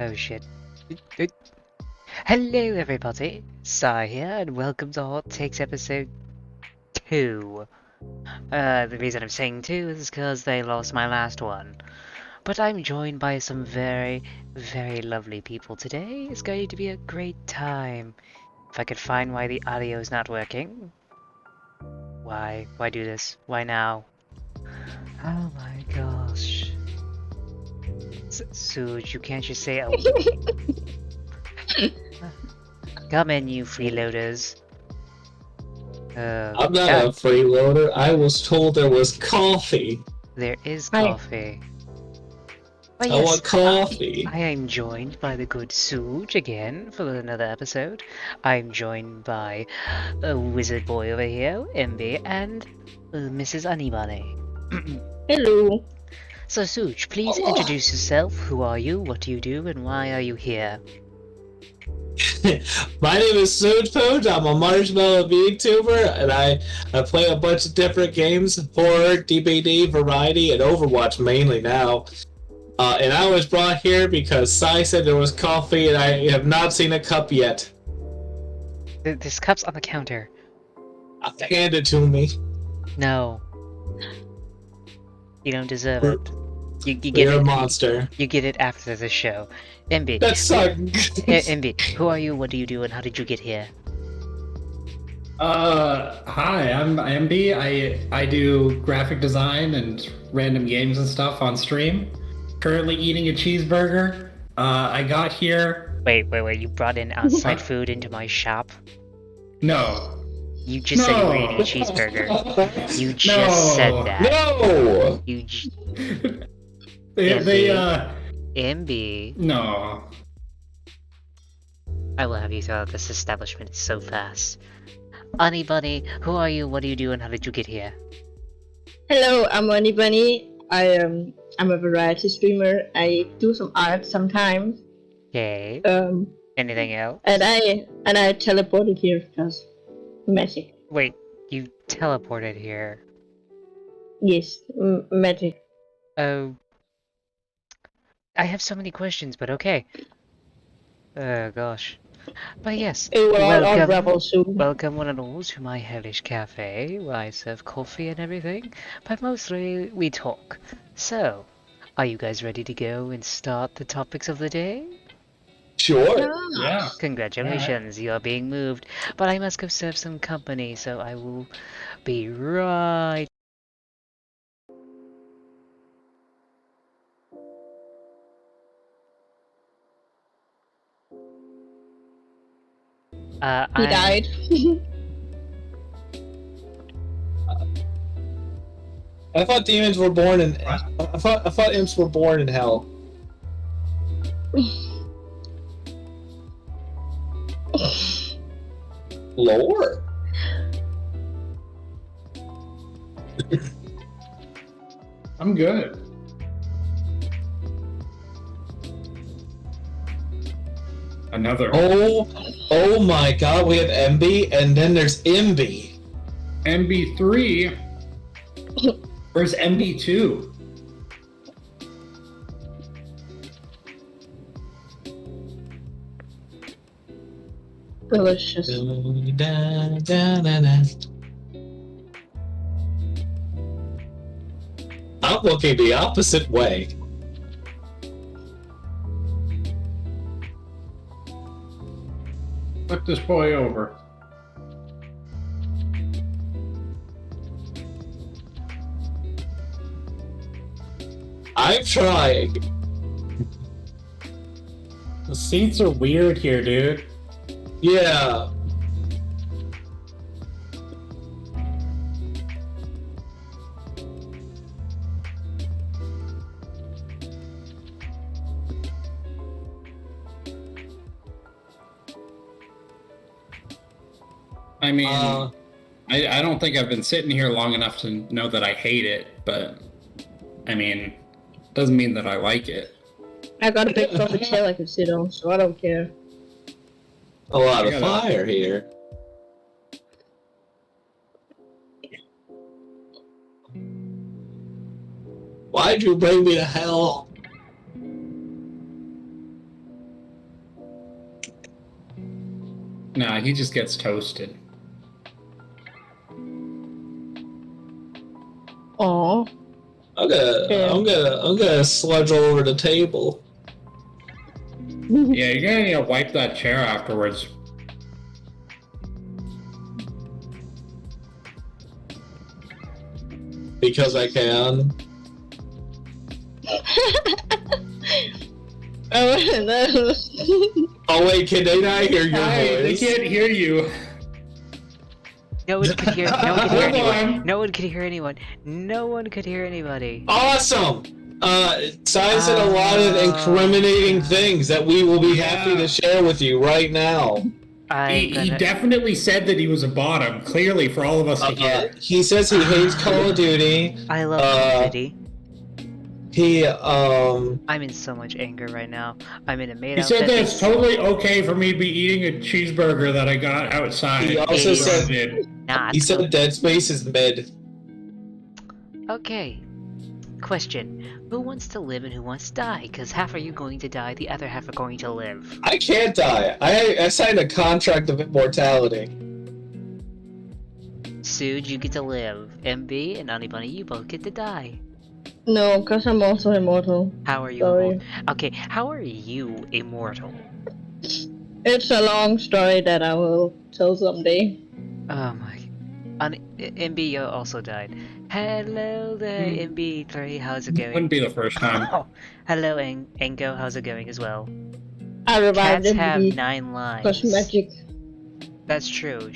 Oh shit. Hello everybody, Sai here, and welcome to Hot Takes episode 2. The reason I'm saying 2 is because they lost my last one. But I'm joined by some very, very lovely people today. It's going to be a great time. If I could find why the audio is not working. Why? Why do this? Why now? Oh my gosh. Suj, you can't just say, oh, come in you freeloaders. I'm not Yeah, a freeloader. I was told there was coffee. there is Hi. coffee. But I yes, want coffee. I am joined by the good Suj again for another episode. I'm joined by a wizard boy over here, MB, and Mrs. Anibane. Hello. So Suj, please Oh. introduce yourself. Who are you, what do you do, and why are you here? My name is Sojpoj. I'm a marshmallow VTuber, and I play a bunch of different games: horror, DBD, variety, and Overwatch mainly now. And I was brought here because Sai said there was coffee, and I have not seen a cup yet. This cup's on the counter. Hand it to me. No. You don't deserve We're- it. You get You're it. a monster. You get it after the show. MB. That sucks. MB, who are you, what do you do, and how did you get here? Hi, I'm MB. I do graphic design and random games and stuff on stream. Currently eating a cheeseburger. I got here. Wait, you brought in outside food into my shop? No. You just said you were eating a cheeseburger. You just said that. No! You j- They MB, no. I will have you throw out this establishment so fast. Anybody, who are you, what do you do, and how did you get here? Hello, I'm Bunny Bunny. I'm a variety streamer. I do some art sometimes. Okay. Anything else? And I teleported here because magic. Wait, you teleported here. Yes, magic. Oh. I have so many questions, but okay. Oh gosh. But yes, It will all unravel soon. welcome one and all to my hellish cafe, where I serve coffee and everything, but mostly we talk. So, are you guys ready to go and start the topics of the day? Sure. Yeah. Congratulations, you are being moved, but I must go serve some company, so I will be right. He died. I thought demons were born in. I thought imps were born in hell. Lore. I'm good. Another Oh my God! We have MB, and then there's MB. MB3. Where's MB2? Delicious. I'm looking the opposite way. Flip this boy over. I'm trying. The seats are weird here, dude. Yeah. I mean, I don't think I've been sitting here long enough to know that I hate it, but I mean, doesn't mean that I like it. I got a big fluffy tail I can sit on, so I don't care. A lot of I gotta- fire here. Why'd you bring me to hell? Nah, he just gets toasted. Aw. I'm gonna sludge all over the table. Yeah, you're gonna need to wipe that chair afterwards. Because I can. Oh, no. Oh wait, can they not hear your Hi, they voice? can't hear you. No one could hear. No one could hear Hold anyone. on. No one could hear anyone. No one could hear anybody. Awesome! Sai said a lot of incriminating things that we will be happy to share with you right now. He definitely said that he was a bottom, clearly for all of us to hear. He says he hates Call of Duty. I love Call of Duty. I'm in so much anger right now. I'm in a made He said that it's totally okay for me to be eating a cheeseburger that I got outside. He also said He said Dead Space is mid. Okay. Question. Who wants to live and who wants to die? Because half are you going to die, the other half are going to live. I can't die. I signed a contract of immortality. Sood, you get to live. MB and Honey Bunny, you both get to die. No, because I'm also immortal. How are you Sorry. immortal? Okay, how are you immortal? It's a long story that I will tell someday. Oh my... MB also died. Hello there, MB3, how's it going? Wouldn't be the first time. Oh, hello, Engo, how's it going as well? I revived Cats him have with 9 lives. cosmetic. That's true.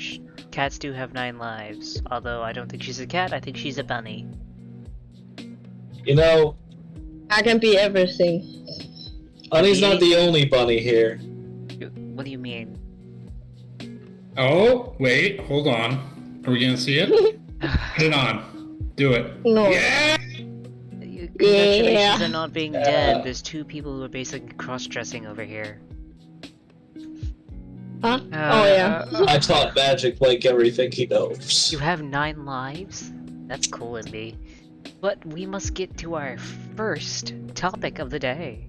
Cats do have 9 lives. Although I don't think she's a cat, I think she's a bunny. You know, I can be everything. Honey's not the only bunny here. What do you mean? Oh, wait, hold on. Are we gonna see it? Put it on. Do it. No. Yeah! Congratulations on not being dead. There's 2 people who are basically cross-dressing over here. Huh? Oh yeah. I taught magic like everything he knows. You have 9 lives? That's cool, MB. But we must get to our first topic of the day.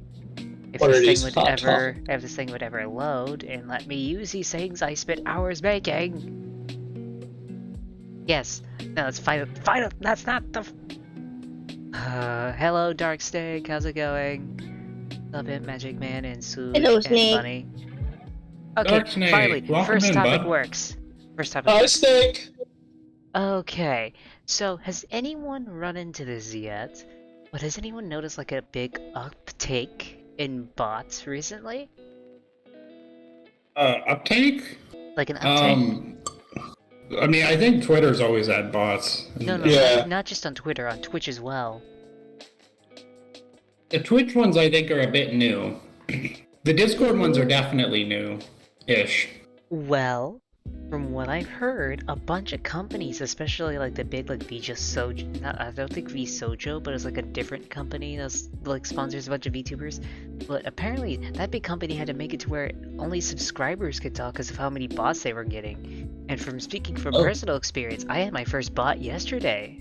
If What are this these thing would ever, if this thing would ever load and let me use these things I spent hours making. Yes. No, let's fight it. That's not the. Hello, Dark Snake. How's it going? Love it, Magic Man and Sue Hello, and Snake. Bunny. Okay, Dark Snake, finally, welcome first in, topic bud. works. First topic. Hi, works. Snake. Okay, so has anyone run into this yet? But has anyone noticed like a big uptake in bots recently? Uptake? Like an uptake? I mean, I think Twitter's always had bots. No, Yeah. not just on Twitter, on Twitch as well. The Twitch ones, I think, are a bit new. The Discord ones are definitely new-ish. Well, from what I've heard, a bunch of companies, especially like the big like Sojo, I don't think Sojo, but it's like a different company that's like sponsors a bunch of VTubers. But apparently that big company had to make it to where only subscribers could talk because of how many bots they were getting. And from speaking from personal experience, I had my first bot yesterday.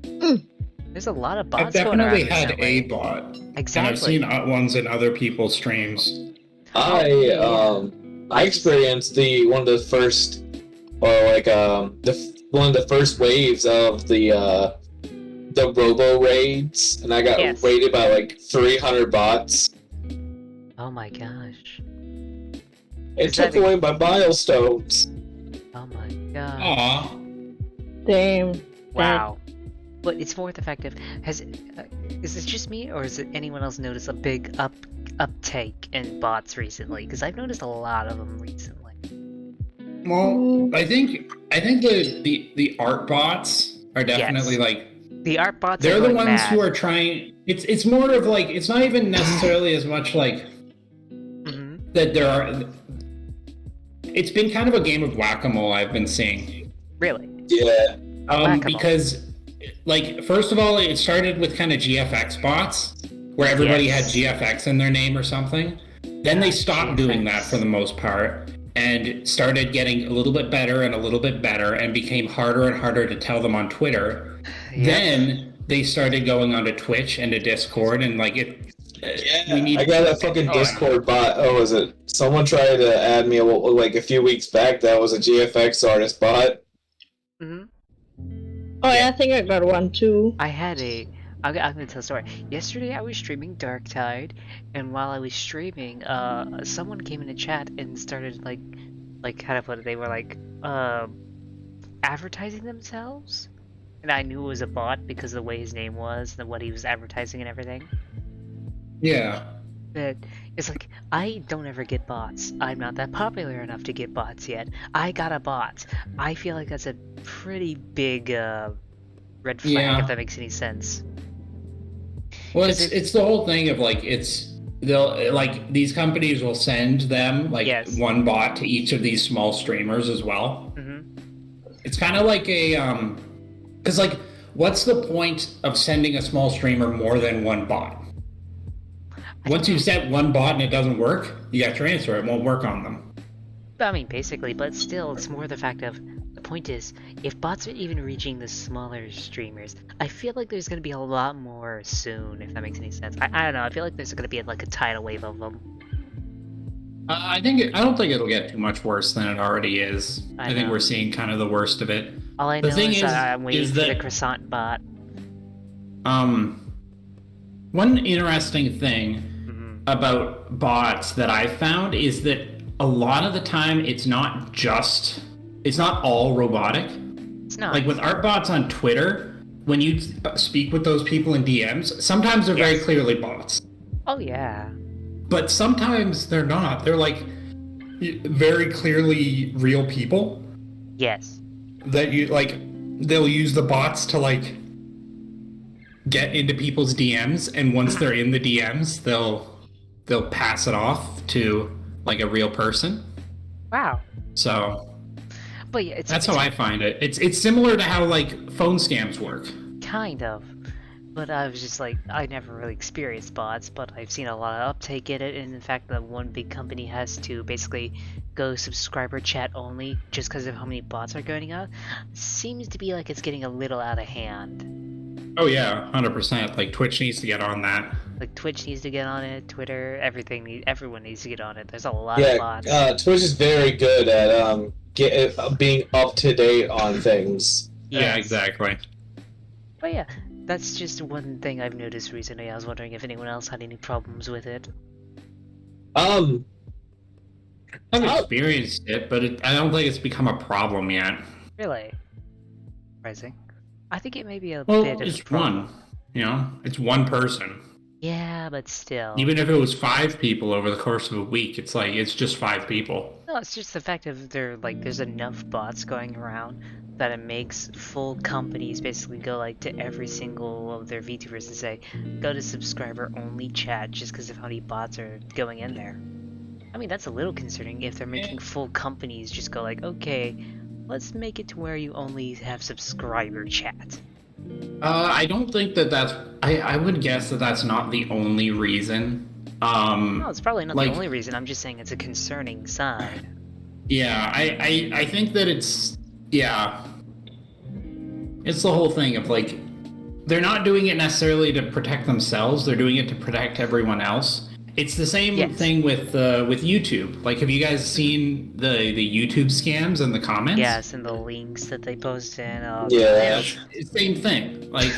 There's a lot of bots I've definitely going around had recently. a bot. Exactly. And I've seen ones in other people's streams. I experienced one of the first, or like one of the first waves of the robo raids, and I got raided by like 300 bots. Oh my gosh. It took away my milestones. Oh my god. Aw. Damn. Wow. But it's more the fact of is this just me or has anyone else noticed a big uptake in bots recently? Because I've noticed a lot of them recently. Well, I think the art bots are definitely like the art bots. They're are the going ones mad. who are trying. It's more of like it's not even necessarily as much like that there are. It's been kind of a game of whack-a-mole I've been seeing. Really? Yeah. Because, like, first of all, it started with kind of GFX bots, where everybody had GFX in their name or something. Then they stopped doing that for the most part, and started getting a little bit better and a little bit better, and became harder and harder to tell them on Twitter. Then they started going onto Twitch and to Discord, and like we need. I got that fucking Discord bot. Oh, was it? Someone tried to add me like a few weeks back. That was a GFX artist bot. Hmm. Oh, yeah, I think I got one too. I had a. I'm gonna tell a story. Yesterday I was streaming Dark Tide, and while I was streaming, someone came in the chat and started like how to put it? They were like, advertising themselves, and I knew it was a bot because of the way his name was, and what he was advertising and everything. Yeah. But it's like, I don't ever get bots. I'm not that popular enough to get bots yet. I got a bot. I feel like that's a pretty big red flag, Yeah. if that makes any sense. Well, 'Cause it's the whole thing of like they'll like these companies will send them like Yes. one bot to each of these small streamers as well. Hmm. It's kind of like a because like what's the point of sending a small streamer more than one bot? Once you set one bot and it doesn't work, you got your answer. It won't work on them. I mean, basically, but still, it's more the fact of, the point is, if bots are even reaching the smaller streamers, I feel like there's gonna be a lot more soon, if that makes any sense. I don't know, I feel like there's gonna be like a tidal wave of them. I don't think it'll get too much worse than it already is. I I think know. we're seeing kind of the worst of it. All I The know thing is, is- I'm waiting is for the that- croissant bot. One interesting thing Mhm. about bots that I found is that a lot of the time it's not all robotic. It's not. Like with art bots on Twitter, when you speak with those people in DMs, sometimes they're very Yes. clearly bots, Oh yeah. but sometimes they're not. They're like very clearly real people Yes. that you like. They'll use the bots to like get into people's DMs, and once they're in the DMs, they'll pass it off to like a real person. Wow. So But yeah, it's that's how I find it. It's similar to how like phone scams work. kind of. But I was just like, I never really experienced bots, but I've seen a lot of uptake in it, and in fact, that one big company has to basically go subscriber chat only just because of how many bots are going out. Seems to be like it's getting a little out of hand. Oh yeah, 100%. Like Twitch needs to get on that. Like Twitch needs to get on it, Twitter, everyone needs to get on it. There's a lot of bots. Twitch is very good at being up to date on things. Yeah, Yes. exactly. But yeah, that's just one thing I've noticed recently. I was wondering if anyone else had any problems with it. Um, I've Oh. experienced it, but I don't think it's become a problem yet. Really? Surprising. I think it may be a Well, bit of a it's problem. one. You know, it's one person. Yeah, but still. Even if it was 5 people over the course of a week, it's like it's just 5 people. No, it's just the fact of there's enough bots going around that it makes full companies basically go like to every single of their VTubers and say, go to subscriber only chat just because of how many bots are going in there. I mean, that's a little concerning if they're making full companies just go like, okay, let's make it to where you only have subscriber chat. I don't think that's. I would guess that that's not the only reason. No, it's probably not Like- the only reason. I'm just saying it's a concerning sign. Yeah, I think that it's it's the whole thing of like they're not doing it necessarily to protect themselves, they're doing it to protect everyone else. It's the same Yes. thing with YouTube. Like, have you guys seen the YouTube scams in the comments? Yes, and the links that they post in. Yeah. It's the same thing. Like,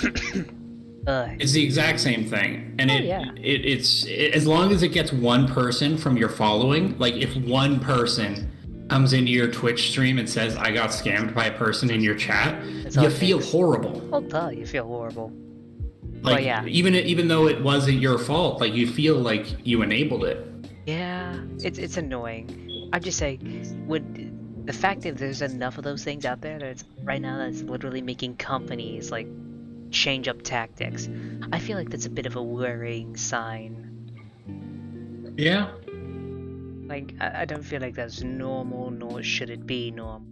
it's the exact same thing, and yeah. it's as long as it gets one person from your following. Like, if one person comes into your Twitch stream and says, "I got scammed by a person in your chat," That's all you it feel takes. horrible. Oh, duh, you feel horrible. Like, yeah. even though it wasn't your fault, like you feel like you enabled it. Yeah, it's annoying. I'm just saying, would the fact that there's enough of those things out there that's right now that's literally making companies like change up tactics, I feel like that's a bit of a worrying sign. Yeah. Like, I don't feel like that's normal, nor should it be normal.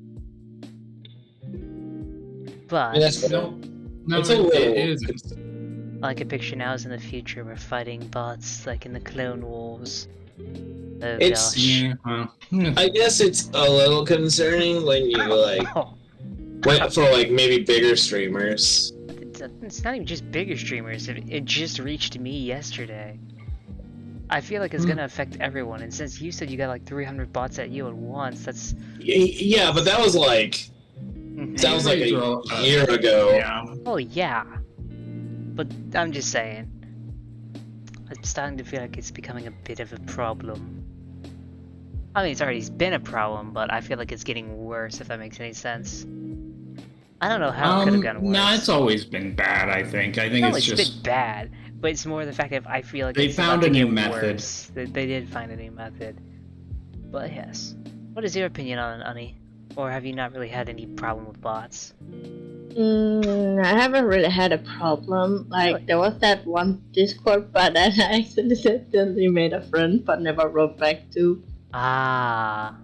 But And that's No, it's a little. it isn't. like a picture now is in the future, we're fighting bots like in the Clone Wars. Oh It's- gosh. Yeah. Well, I guess it's a little concerning when you like Oh, went for like maybe bigger streamers. it's not even just bigger streamers. It just reached me yesterday. I feel like it's gonna affect everyone, and since you said you got like 300 bots at you at once, that's... Yeah, but that was like a year ago. Yeah. Oh yeah. But I'm just saying. I'm starting to feel like it's becoming a bit of a problem. I mean, it's already been a problem, but I feel like it's getting worse, if that makes any sense. I don't know how it could have gotten worse. No, it's always been bad, I think. I think No, it's it's just... been bad, but it's more the fact that I feel like They it's found about a to new get method. worse. They did find a new method. But yes. What is your opinion on it, Ani? Or have you not really had any problem with bots? I haven't really had a problem. Like, Really? there was that one Discord bot that I accidentally made a friend but never wrote back to. Ah.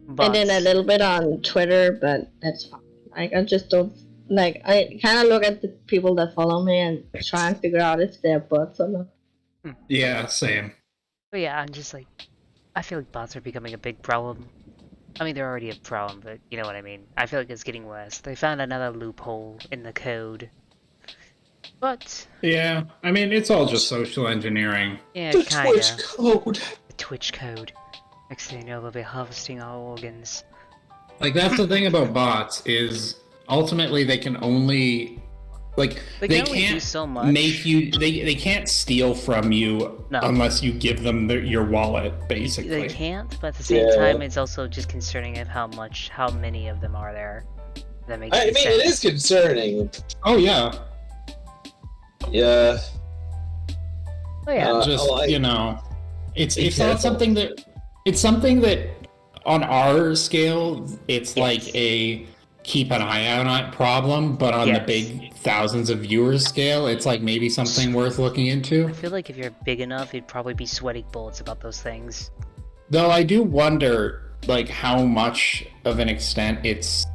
And then a Bots. little bit on Twitter, but that's fine. Like, I just don't. Like, I kind of look at the people that follow me and try and figure out if they're bots or not. Yeah, same. But yeah, I'm just like, I feel like bots are becoming a big problem. I mean, they're already a problem, but you know what I mean. I feel like it's getting worse. They found another loophole in the code. But, Yeah, I mean, it's all just social engineering. yeah, The kinda. Twitch code. The Twitch code. Next thing you know, they'll be harvesting our organs. Like, that's the thing about bots, is ultimately they can only... Like, They they can only do can't so much. make you... They can't steal from you No. unless you give them your wallet, basically. They can't, but at the same Yeah. time, it's also just concerning of how many of them are there. That makes I mean, sense. it is concerning. Oh, yeah. Yeah. Oh yeah. Just, I- you know... It's Be not careful. something that... It's something that, on our scale, it's Yes. like a keep an eye out on problem, but on Yes. the big thousands of viewers scale, it's like maybe something worth looking into. I feel like if you're big enough, you'd probably be sweating bullets about those things. Though I do wonder, like, how much of an extent it's,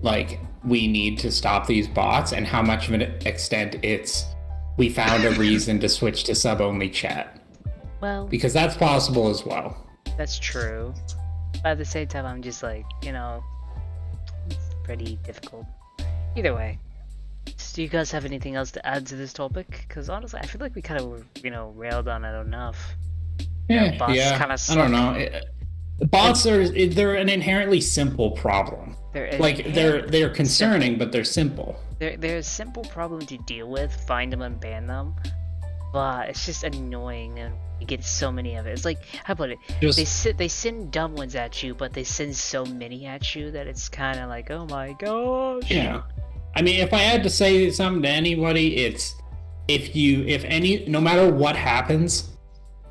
like, we need to stop these bots, and how much of an extent it's, we found a reason to switch to sub-only chat. Well, Because that's possible as well. that's true. But at the same time, I'm just like, you know, it's pretty difficult. Either way. So do you guys have anything else to add to this topic? Because honestly, I feel like we kind of, you know, railed on it enough. Yeah, bots kinda I suck. don't know. Bots they're an inherently simple problem. They're concerning, but they're simple. They're a simple problem to deal with, find them and ban them, but it's just annoying and you get so many of it. It's like, how about it? They send dumb ones at you, but they send so many at you that it's kind of like, oh my gosh. Yeah. I mean, if I had to say something to anybody, it's no matter what happens,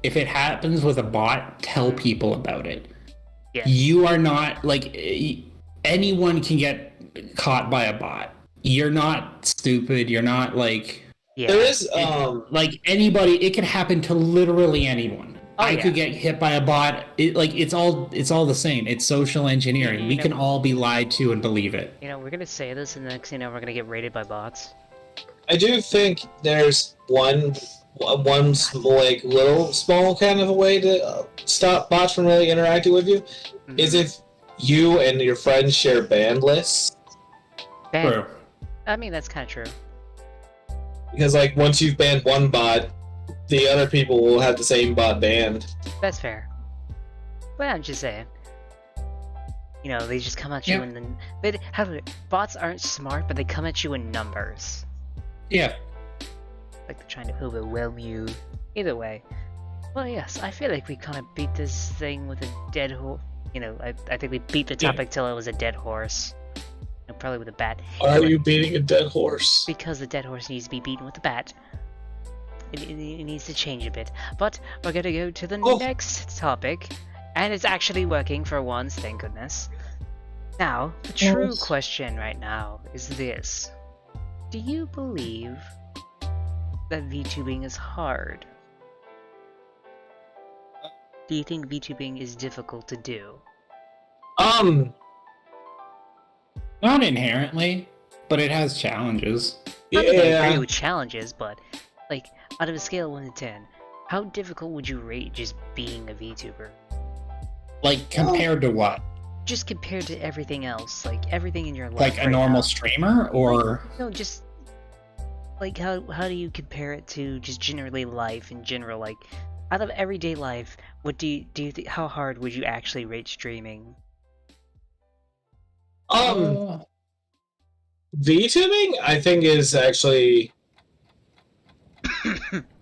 if it happens with a bot, tell people about it. Yes. You are not, like, anyone can get caught by a bot. You're not stupid. You're not, like... Yeah. There is like, anybody, it could happen to literally anyone. Oh, I yeah. could get hit by a bot. It's all the same. It's social engineering. We You can know- all be lied to and believe it. You know, we're gonna say this, and the next thing you know, we're gonna get raided by bots. I do think there's one like little small kind of a way to stop bots from really interacting with you Mhm. is if you and your friends share banned lists. Ban- True. I mean, that's kind of true. Because like once you've banned one bot, the other people will have the same bot banned. That's fair. But I'm just saying. You know, they just come at you Yeah. and then bots aren't smart, but they come at you in numbers. Yeah. Like they're trying to overwhelm you. Either way. Well, yes, I feel like we kind of beat this thing with a dead horse. You know, I think we beat the Yeah. topic till it was a dead horse. And probably with a bat. Why are Anyway, you beating a dead horse? because the dead horse needs to be beaten with a bat. It needs to change a bit. But we're gonna go to the Oh. next topic. And it's actually working for once, thank goodness. Now, the true Yes. question right now is this. Do you believe that VTubing is hard? Do you think VTubing is difficult to do? Not inherently, but it has challenges. Not that I agree Yeah. with challenges, but like out of a scale of 1 to 10, how difficult would you rate just being a VTuber? Like, compared to what? Just compared to everything else, like everything in your life. Like a right normal now. streamer, or... No, just like how do you compare it to just generally life in general? Like, out of everyday life, what do you think? How hard would you actually rate streaming? Um, VTubing, I think, is actually.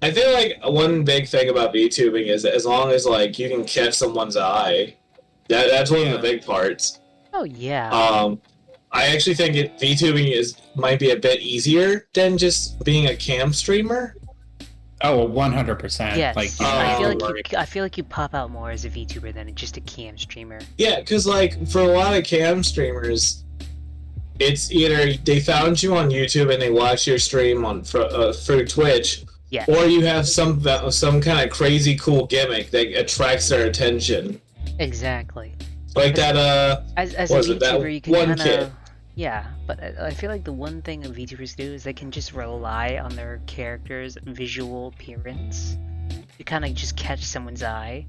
I feel like one big thing about VTubing is that as long as like you can catch someone's eye, that's one of the big parts. Oh yeah. I actually think VTubing might be a bit easier than just being a cam streamer. Oh, 100%. Yes. Like, you I feel don't like I feel like you pop out more as a VTuber than just a cam streamer. Yeah, because like for a lot of cam streamers, it's either they found you on YouTube and they watch your stream on through Twitch, Yeah. or you have some kind of crazy cool gimmick that attracts their attention. Exactly. Like that. As a VTuber, you can kind of. Yeah, but I feel like the one thing that VTubers do is they can just rely on their character's visual appearance to kind of just catch someone's eye.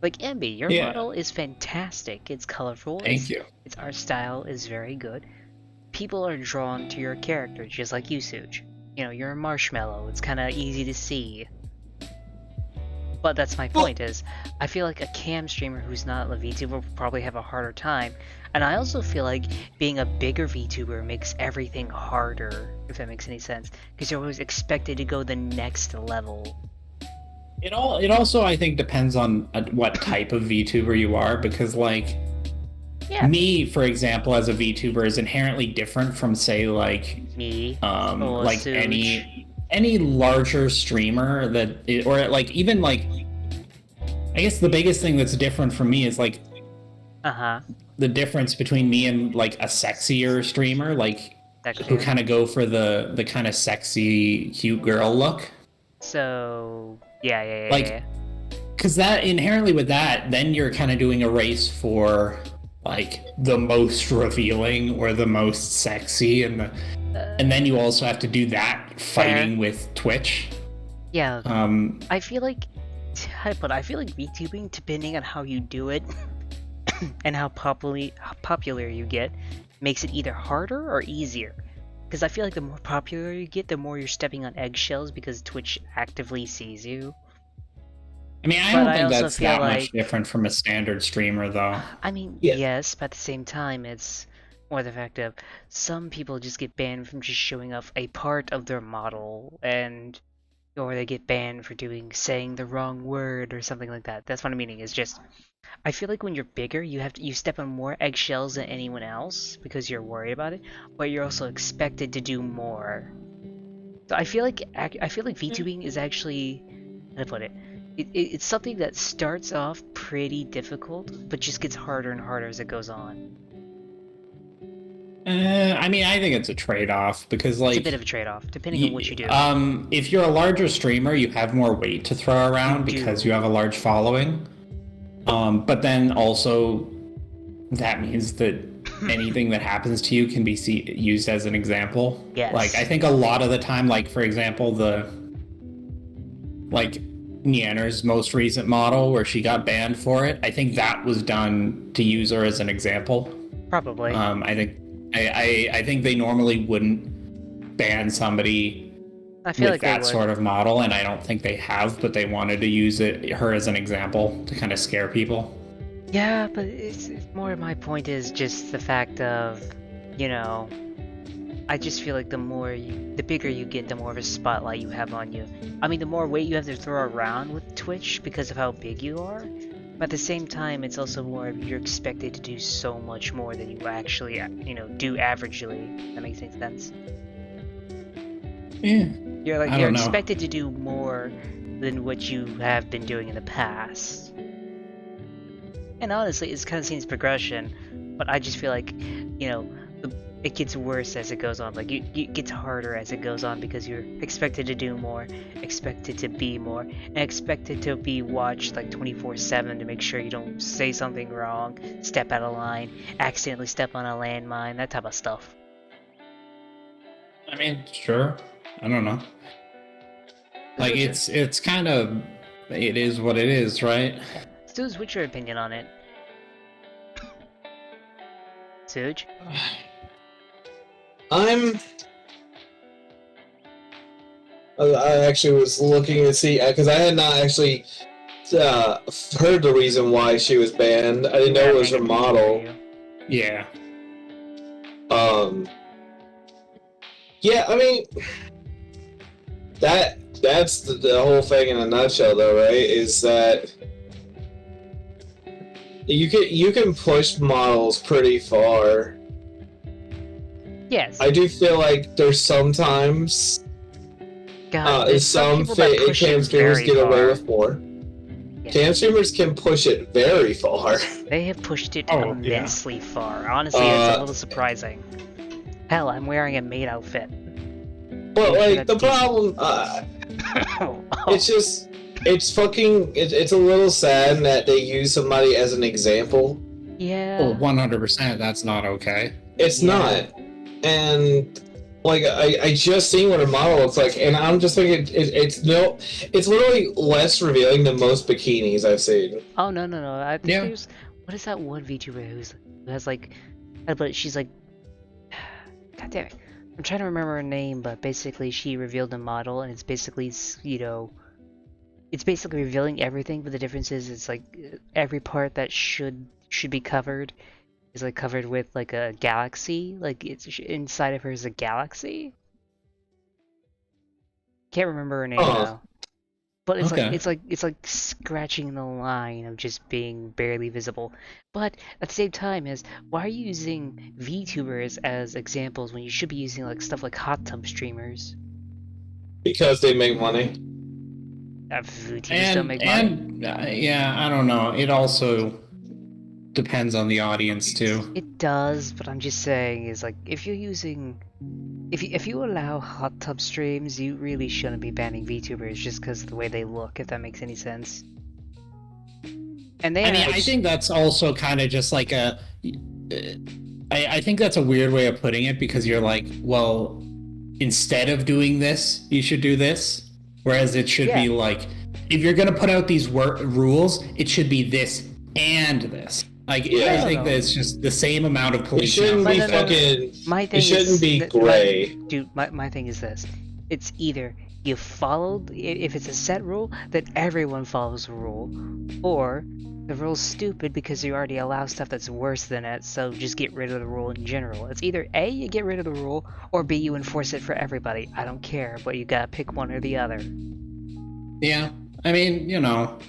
Like Emby, your model is fantastic. It's colorful. Thank you. Its art style is very good. People are drawn to your character, just like you, Suj. You know, you're a marshmallow. It's kind of easy to see. But that's my point, is I feel like a cam streamer who's not a VTuber will probably have a harder time. And I also feel like being a bigger VTuber makes everything harder, if that makes any sense. Because you're always expected to go the next level. It also, I think, depends on what type of VTuber you are, because like me, for example, as a VTuber is inherently different from, say, like me, like Suj. any larger streamer or like even like, I guess the biggest thing that's different from me is like the difference between me and like a sexier streamer, like who kind of go for the kind of sexy cute girl look. So yeah. Like, because that inherently with that, then you're kind of doing a race for like the most revealing or the most sexy, and then you also have to do that fighting with Twitch. Yeah. I feel like VTubing, depending on how you do it and how popular you get, makes it either harder or easier. Because I feel like the more popular you get, the more you're stepping on eggshells because Twitch actively sees you. I mean, I don't think that's that much different from a standard streamer, though. I mean, yes, but at the same time, it's more the fact of some people just get banned from just showing off a part of their model, or they get banned for saying the wrong word or something like that. That's what I'm meaning. Is just, I feel like when you're bigger, you step on more eggshells than anyone else because you're worried about it, but you're also expected to do more. So I feel like VTubing is actually, how to put it. It's something that starts off pretty difficult, but just gets harder and harder as it goes on. I mean, I think it's a trade-off because, like, it's a bit of a trade-off depending on what you do. If you're a larger streamer, you have more weight to throw around because you have a large following. But then also, that means that anything that happens to you can be used as an example. Yes. Like, I think a lot of the time, like, for example, Nianer's most recent model where she got banned for it, I think that was done to use her as an example. Probably. I think they normally wouldn't ban somebody with that sort of model, and I don't think they have, but they wanted to use her as an example to kind of scare people. Yeah, but it's more my point is just the fact of, you know, I just feel like the bigger you get, the more of a spotlight you have on you. I mean, the more weight you have to throw around with Twitch because of how big you are. But at the same time, it's also you're expected to do so much more than you actually, do averagely. That makes any sense. Yeah. You're expected to do more than what you have been doing in the past. And honestly, it kind of seems progression, but I just feel like, it gets worse as it goes on. Like, it gets harder as it goes on because you're expected to do more, expected to be more, and expected to be watched like 24/7 to make sure you don't say something wrong, step out of line, accidentally step on a landmine, that type of stuff. I mean, sure. I don't know. Like, it's kind of, it is what it is, right? Suj, what's your opinion on it? Suj? I'm. I actually was looking to see because I had not actually heard the reason why she was banned. I didn't know it was her model. Yeah. Yeah, I mean, that's the whole thing in a nutshell, though, right? Is that you can push models pretty far. Yes. I do feel like there's sometimes there's some people that push cam it streamers very get away far. with more. Yeah. Cam streamers can push it very far. They have pushed it Oh, immensely far. Honestly, it's a little surprising. Hell, I'm wearing a maid outfit. But Make sure like the that's problem, Oh. it's just it's a little sad that they use somebody as an example. Yeah. Well, 100%. That's not okay. It's Yeah. not, and like I just seen what her model looks like, and I'm just thinking it's literally less revealing than most bikinis I've seen. Oh no. I think Yeah. there's what is that one VTuber who has like, but she's like, God damn it, I'm trying to remember her name, but basically she revealed a model, and it's basically it's basically revealing everything, but the difference is it's like every part that should be covered is like covered with like a galaxy, like it's inside of her is a galaxy. Can't remember her name now. But it's Okay. it's like scratching the line of just being barely visible. But at the same time, why are you using VTubers as examples when you should be using like stuff like hot tub streamers? Because they make money. VTubers don't make money. Yeah, I don't know. It also depends on the audience too. It does, but I'm just saying is like if you're using. If you allow hot tub streams, you really shouldn't be banning VTubers just because of the way they look, if that makes any sense. And they I think that's also kind of just like a. I think that's a weird way of putting it because you're like, well, instead of doing this, you should do this. Whereas it should be like, if you're gonna put out these rules, it should be this and this. Like, I think that it's just the same amount of police. It shouldn't be fucking. My thing it shouldn't be gray. My thing is this: it's either you followed, if it's a set rule, then everyone follows the rule, or the rule's stupid because you already allow stuff that's worse than it. So just get rid of the rule in general. It's either A, you get rid of the rule, or B, you enforce it for everybody. I don't care, but you gotta pick one or the other. Yeah, I mean, you know.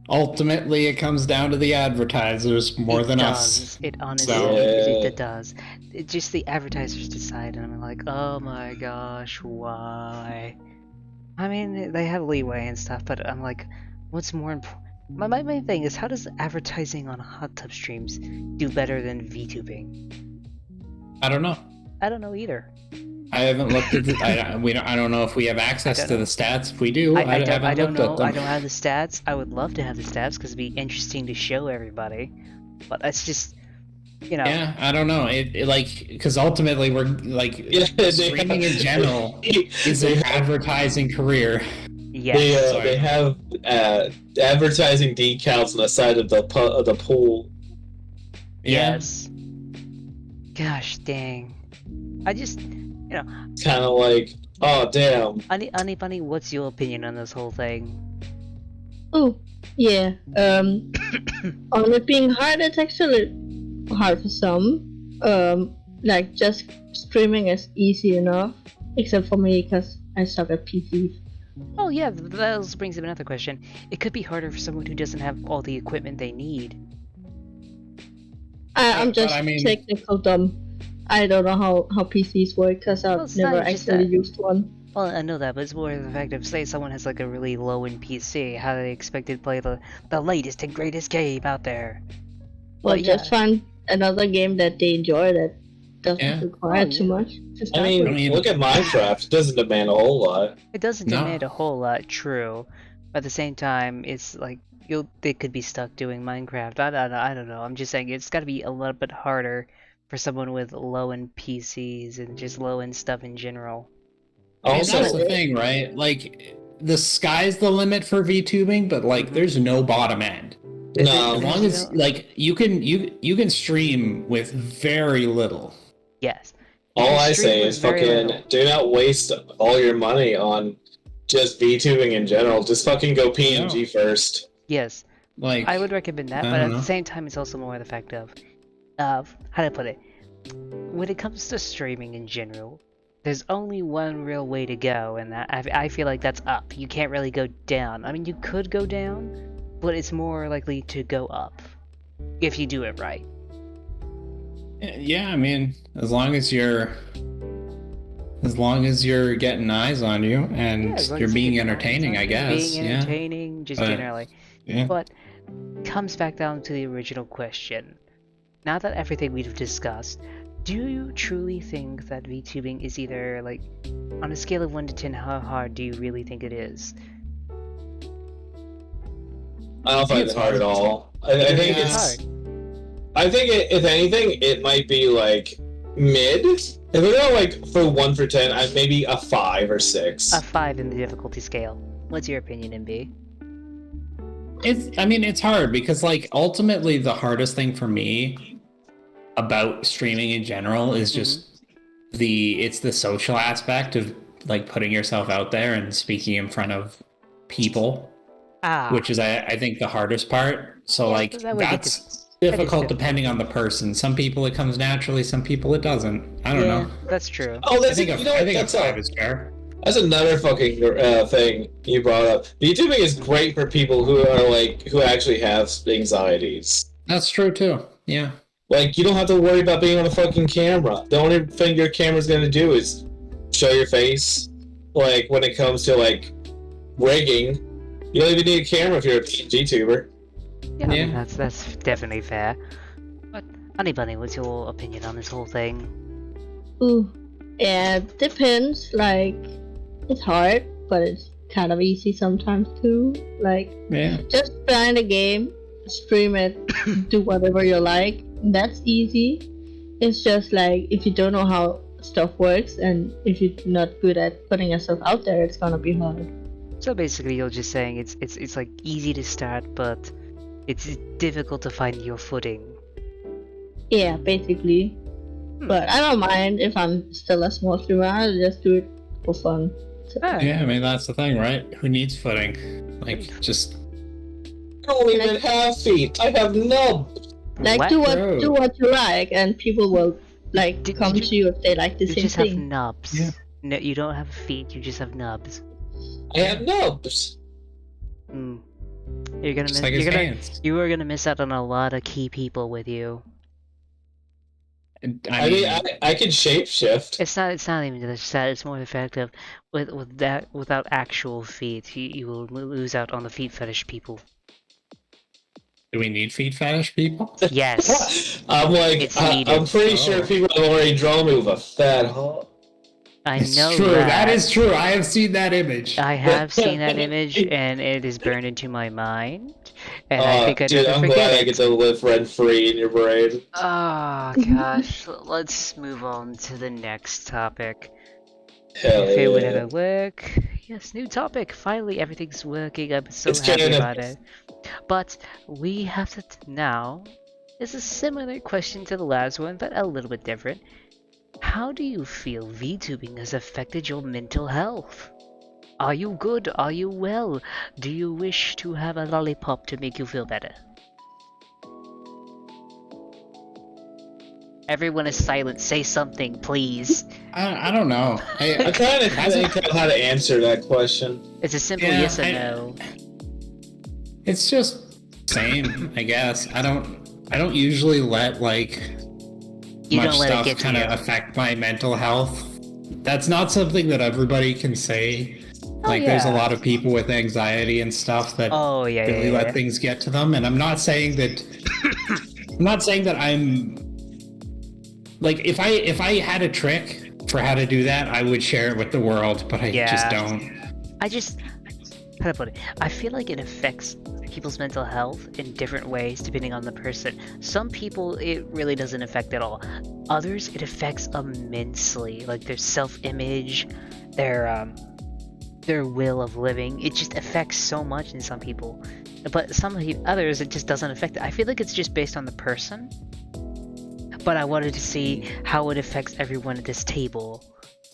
Ultimately, it comes down to the advertisers more than us. It honestly, it does. It just the advertisers decide, and I'm like, oh my gosh, why? I mean, they have leeway and stuff, but I'm like, what's more important? My main thing is, how does advertising on hot tub streams do better than VTubing? I don't know. I don't know either. I haven't looked at it. I don't know if we have access to the stats. If we do, I don't know. At them. I don't have the stats. I would love to have the stats because it'd be interesting to show everybody. But that's just, you know. Yeah, I don't know. It like because ultimately we're like streaming in general is an advertising career. Yes. They have advertising decals on the side of the pool. Yes. Gosh dang. I just. You know, kind of like, oh damn. Bunny, what's your opinion on this whole thing? Oh, yeah. On it being hard, it's actually hard for some. Like just streaming is easy enough, except for me because I suck at PCs. Oh yeah, that also brings up another question. It could be harder for someone who doesn't have all the equipment they need. I'm just technical dumb. I don't know how PCs work because I've never actually used one. Well, I know that, but it's more the fact of, say someone has like a really low-end PC, how do they expect to play the latest and greatest game out there? Well, just find another game that they enjoy that doesn't require too much. I mean, look at Minecraft. It doesn't demand a whole lot. It doesn't demand a whole lot, true. But at the same time, it's like, they could be stuck doing Minecraft. I don't know. I'm just saying it's got to be a little bit harder for someone with low-end PCs and just low-end stuff in general. Also, that's the thing, right? Like, the sky's the limit for VTubing, but like, there's no bottom end. No, as long as like you can stream with very little. Yes, All your I stream say was is very fucking little. do not waste all your money on just VTubing in general. Just fucking go PNG first. Yes, Like, I would recommend that, I but don't at the know. same time, it's also more the fact of how to put it. When it comes to streaming in general, there's only one real way to go, and that I feel like that's up. You can't really go down. I mean, you could go down, but it's more likely to go up if you do it right. Yeah, I mean, as long as you're getting eyes on you and Yeah, as long you're as you being get entertaining, I guess. being entertaining, just But- generally. Yeah. But comes back down to the original question. Now that everything we've discussed, do you truly think that VTubing is either like on a scale of 1 to 10, how hard do you really think it is? I don't find it hard at all. I think It's it's. hard. I think if anything, it might be like mid. If we're going like for 1 for 10, maybe a 5 or 6. A 5 in the difficulty scale. What's your opinion, MB? It's hard because like ultimately the hardest thing for me about streaming in general is just it's the social aspect of like putting yourself out there and speaking in front of people, which is I think the hardest part. So Yeah, like that would be that's difficult difficult. depending on the person. Some people it comes naturally, some people it doesn't. I don't know. That's true. Oh, I that's think you know I what, think a that's 5 is fair. That's another fucking thing you brought up. VTubing is great for people who actually have anxieties. That's true too. Yeah. Like, you don't have to worry about being on a fucking camera. The only thing your camera's gonna do is show your face. Like, when it comes to, like, rigging, you don't even need a camera if you're a PNG tuber. Yeah, I mean, Yeah. that's definitely fair. But Honey Bunny, what's your opinion on this whole thing? Ooh, yeah, depends. Like, it's hard, but it's kind of easy sometimes too. Like, Yeah. just find a game, stream it, do whatever you like. That's easy. It's just like if you don't know how stuff works and if you're not good at putting yourself out there, it's gonna be hard. So basically, you're just saying it's like easy to start, but it's difficult to find your footing. Yeah, basically. But I don't mind if I'm still a small streamer. I'll just do it for fun. So, Yeah, I mean that's the thing, right? Who needs footing? Like just I don't even have feet. I have nubs. like What? Bro. do what you like, and people will like Did come you- to you if they like the You same just have thing. nubs. Yeah. No, you don't have feet. You just have nubs. I have nubs. Hmm. You're gonna just miss. like his You're gonna. hands. You are gonna miss out on a lot of key people with you. I mean, I can shapeshift. It's not even just that. It's more the fact of without actual feet, you will lose out on the feet fetish people. do we need feet fetish people? Yes, I'm like, It's I'm needed. pretty sure people have already drawn me with a fat hole. I It's know true. that. That is true. I have seen that image. I have seen that image, and it is burned into my mind, and I think I'd Dude, never I'm forget glad I it. get to live rent free in your brain. Oh gosh, let's move on to the next topic. Hell If it would yeah. ever work. Yes, new topic. Finally, everything's working. I'm so It's happy canon. about it. But we have to now. It's a similar question to the last one, but a little bit different. How do you feel VTubing has affected your mental health? Are you good? Are you well? Do you wish to have a lollipop to make you feel better? Everyone is silent. Say something, please. I don't know. I'm trying to think of how to answer that question. It's a simple Yeah, yes or no. It's just same, I guess. I don't usually let like You much don't let it stuff get to kind you. of affect my mental health. That's not something that everybody can say. Like there's a yeah. lot of people with anxiety and stuff that Oh yeah, really yeah, let yeah. things get to them, and I'm not saying that I'm like if I had a trick for how to do that, I would share it with the world, but I just Yeah. don't. How to put it? I feel like it affects people's mental health in different ways depending on the person. Some people it really doesn't affect at all. Others it affects immensely, like their self-image, their will of living. It just affects so much in some people. But others it just doesn't affect it. I feel like it's just based on the person. but I wanted to see how it affects everyone at this table.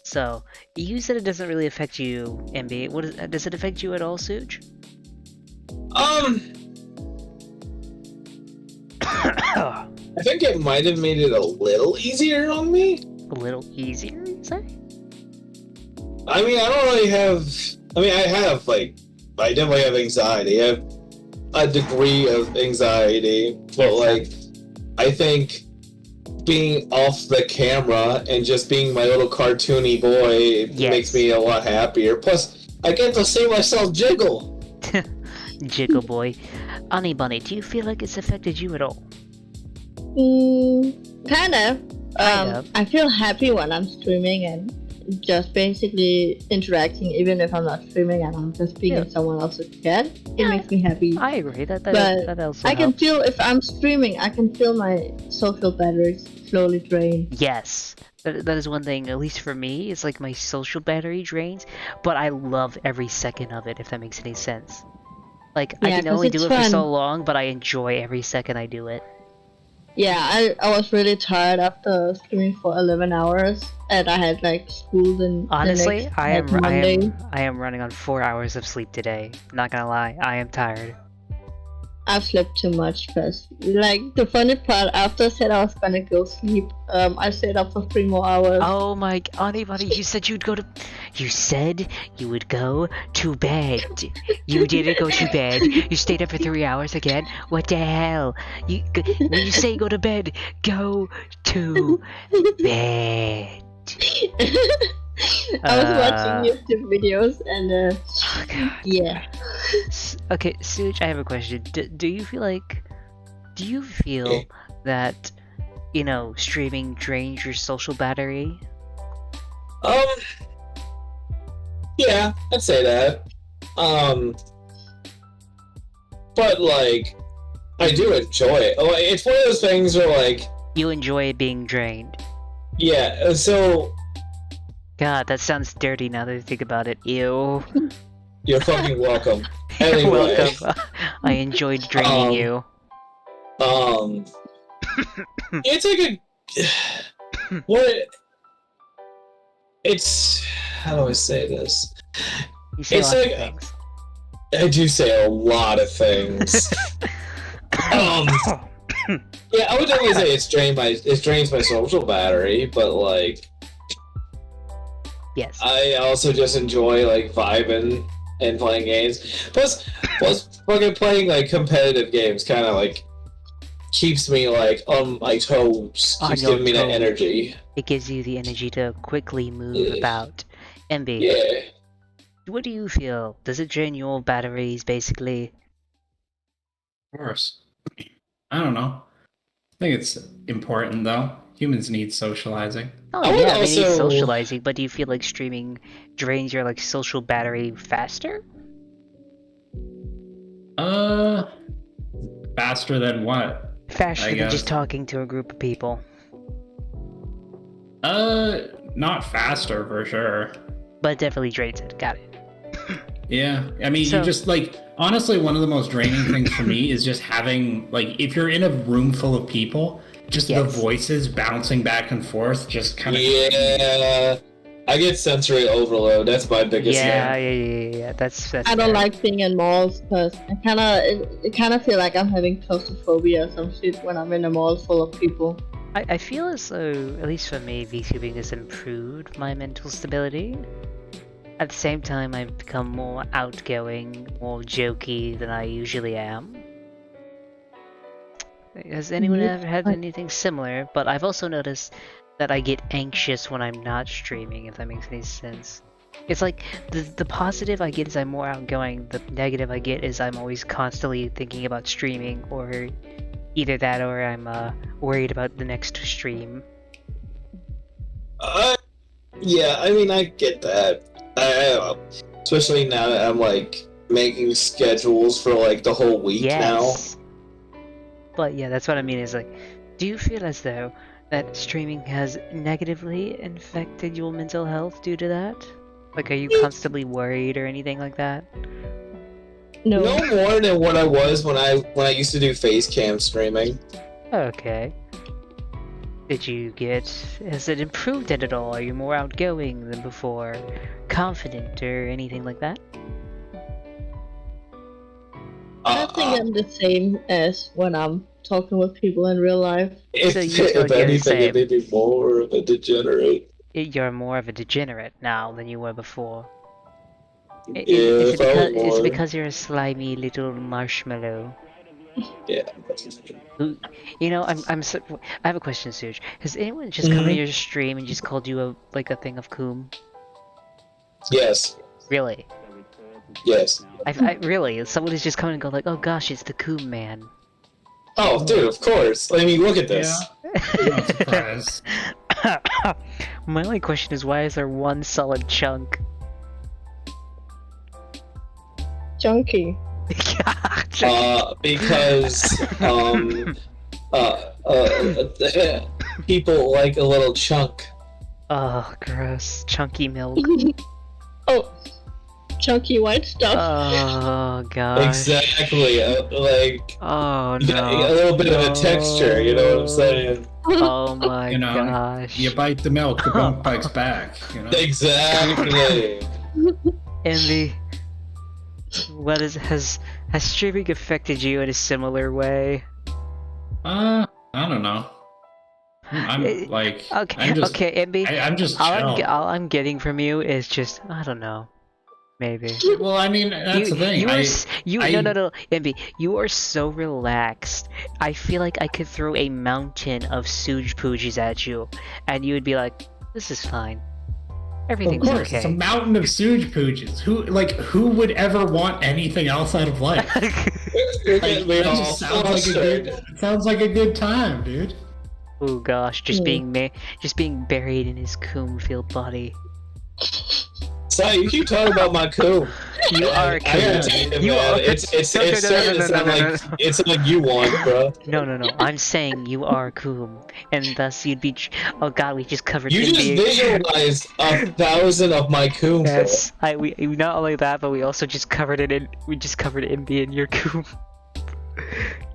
So, you said it doesn't really affect you, MB. Does it affect you at all, Suj? I think it might have made it a little easier on me. A little easier, you say? I mean, I don't really have. I mean, I have I definitely have anxiety. I have a degree of anxiety, but I think being off the camera and just being my little cartoony boy makes me a lot happier. Plus, I get to see myself jiggle. Jiggle boy. Honey Bunny, do you feel like it's affected you at all? Kind of. I feel happy when I'm streaming and just basically interacting, even if I'm not streaming and I'm just being in someone else's chat. It makes me happy. I agree. That also I can helps. feel, if I'm streaming, I can feel my social batteries slowly drain. Yes. That is one thing, at least for me, it's like my social battery drains, but I love every second of it, if that makes any sense. Like, I can only do it for so long, but I enjoy every second I do it. Yeah, I was really tired after streaming for 11 hours, and I had school the honestly, next, I am Monday. I am running on 4 hours of sleep today. Not gonna lie, I am tired. I've slept too much, because the funny part, after I said I was gonna go sleep, I stayed up for 3 more hours. Oh my god, buddy, you said you would go to bed. You didn't go to bed. You stayed up for 3 hours again? What the hell? When you say go to bed, go to bed. I was watching YouTube videos and oh god. yeah. Okay, Suj, I have a question. Do you feel that, streaming drains your social battery? Yeah, I'd say that. But I do enjoy it. It's one of those things where you enjoy being drained. Yeah, so God, that sounds dirty now that I think about it. Ew. You're fucking welcome. You're Anyway. welcome. I enjoyed draining you. It's what? It's, how do I say this? You say It's lots of things. I do say a lot of things. Yeah, I would definitely say it drains my social battery, but yes. I also just enjoy vibing and playing games. Plus fucking playing competitive games kind of keeps me on my toes. Keeps giving me that energy. It gives you the energy to quickly move about. MB. Yeah. What do you feel? Does it drain your batteries basically? Of course. I don't know. I think it's important though. Humans need socializing. Oh yeah, they need socializing, but do you feel like streaming drains your social battery faster? Faster than what? Faster than just talking to a group of people. Not faster for sure. But it definitely drains it. Got it. Yeah, I mean, you just honestly, one of the most draining things for me is just having if you're in a room full of people, just the voices bouncing back and forth, just kind of. Yeah, I get sensory overload. That's my biggest thing. Yeah. That's. I don't like being in malls because I kind of feel like I'm having claustrophobia or some shit when I'm in a mall full of people. I feel as though, at least for me, VTubing has improved my mental stability. At the same time, I've become more outgoing, more jokey than I usually am. Has anyone ever had anything similar? But I've also noticed that I get anxious when I'm not streaming, if that makes any sense. It's like, the positive I get is I'm more outgoing, the negative I get is I'm always constantly thinking about streaming, or either that or I'm worried about the next stream. Yeah, I mean, I get that. Especially now that I'm making schedules for the whole week now. But yeah, that's what I mean is do you feel as though that streaming has negatively affected your mental health due to that? Are you constantly worried or anything like that? No more than what I was when I used to do face cam streaming. Okay. did you get? Has it improved at all? Are you more outgoing than before? Confident or anything like that? I think I'm the same as when I'm talking with people in real life. If, So you feel if like you're the anything, it same. made me more of a degenerate. You're more of a degenerate now than you were before. Yeah, Is if I was it more. because you're a slimy little marshmallow? Yeah. You know, I have a question, Suj. Has anyone just come to Mhm. your stream and just called you a thing of coom? Yes. Really? Yes. I really, someone has just come and go like, oh gosh, it's the coom man. Oh, dude, of course. I mean, look at this. I'm not surprised. My only question is, why is there one solid chunk? Junkie. Because people like a little chunk. Oh, gross. Chunky milk. Oh, chunky white stuff. Oh, gosh. Exactly. Like Oh, a no. little bit of a texture. You know what I'm saying? Oh my You know, gosh. You bite the milk, the milk bites back. You know. Exactly. Envy, has streaming affected you in a similar way? I don't know. I'm like, Okay, I'm just, okay, Envy. I'm just all chill. I'm getting from you is just, I don't know, maybe. Well, I mean, that's the thing. No, Envy, you are so relaxed. I feel like I could throw a mountain of Suj Poojies at you, and you would be like, this is fine. Of Everything's course, okay. it's a mountain of Suj Poojies. Who would ever want anything else out of life? That just sounds like a good time, dude. Oh gosh, just being buried in his coom-filled body. So you keep talking about my coup. You are I gotta tell you, man, it's starting to sound like it's something you want, bro. No. I'm saying you are coom, and thus you'd be. Oh god, we just covered. You just visualized 1,000 of my coup. Yes, we not only that, but we also just covered it in. We just covered Imbi in your coom.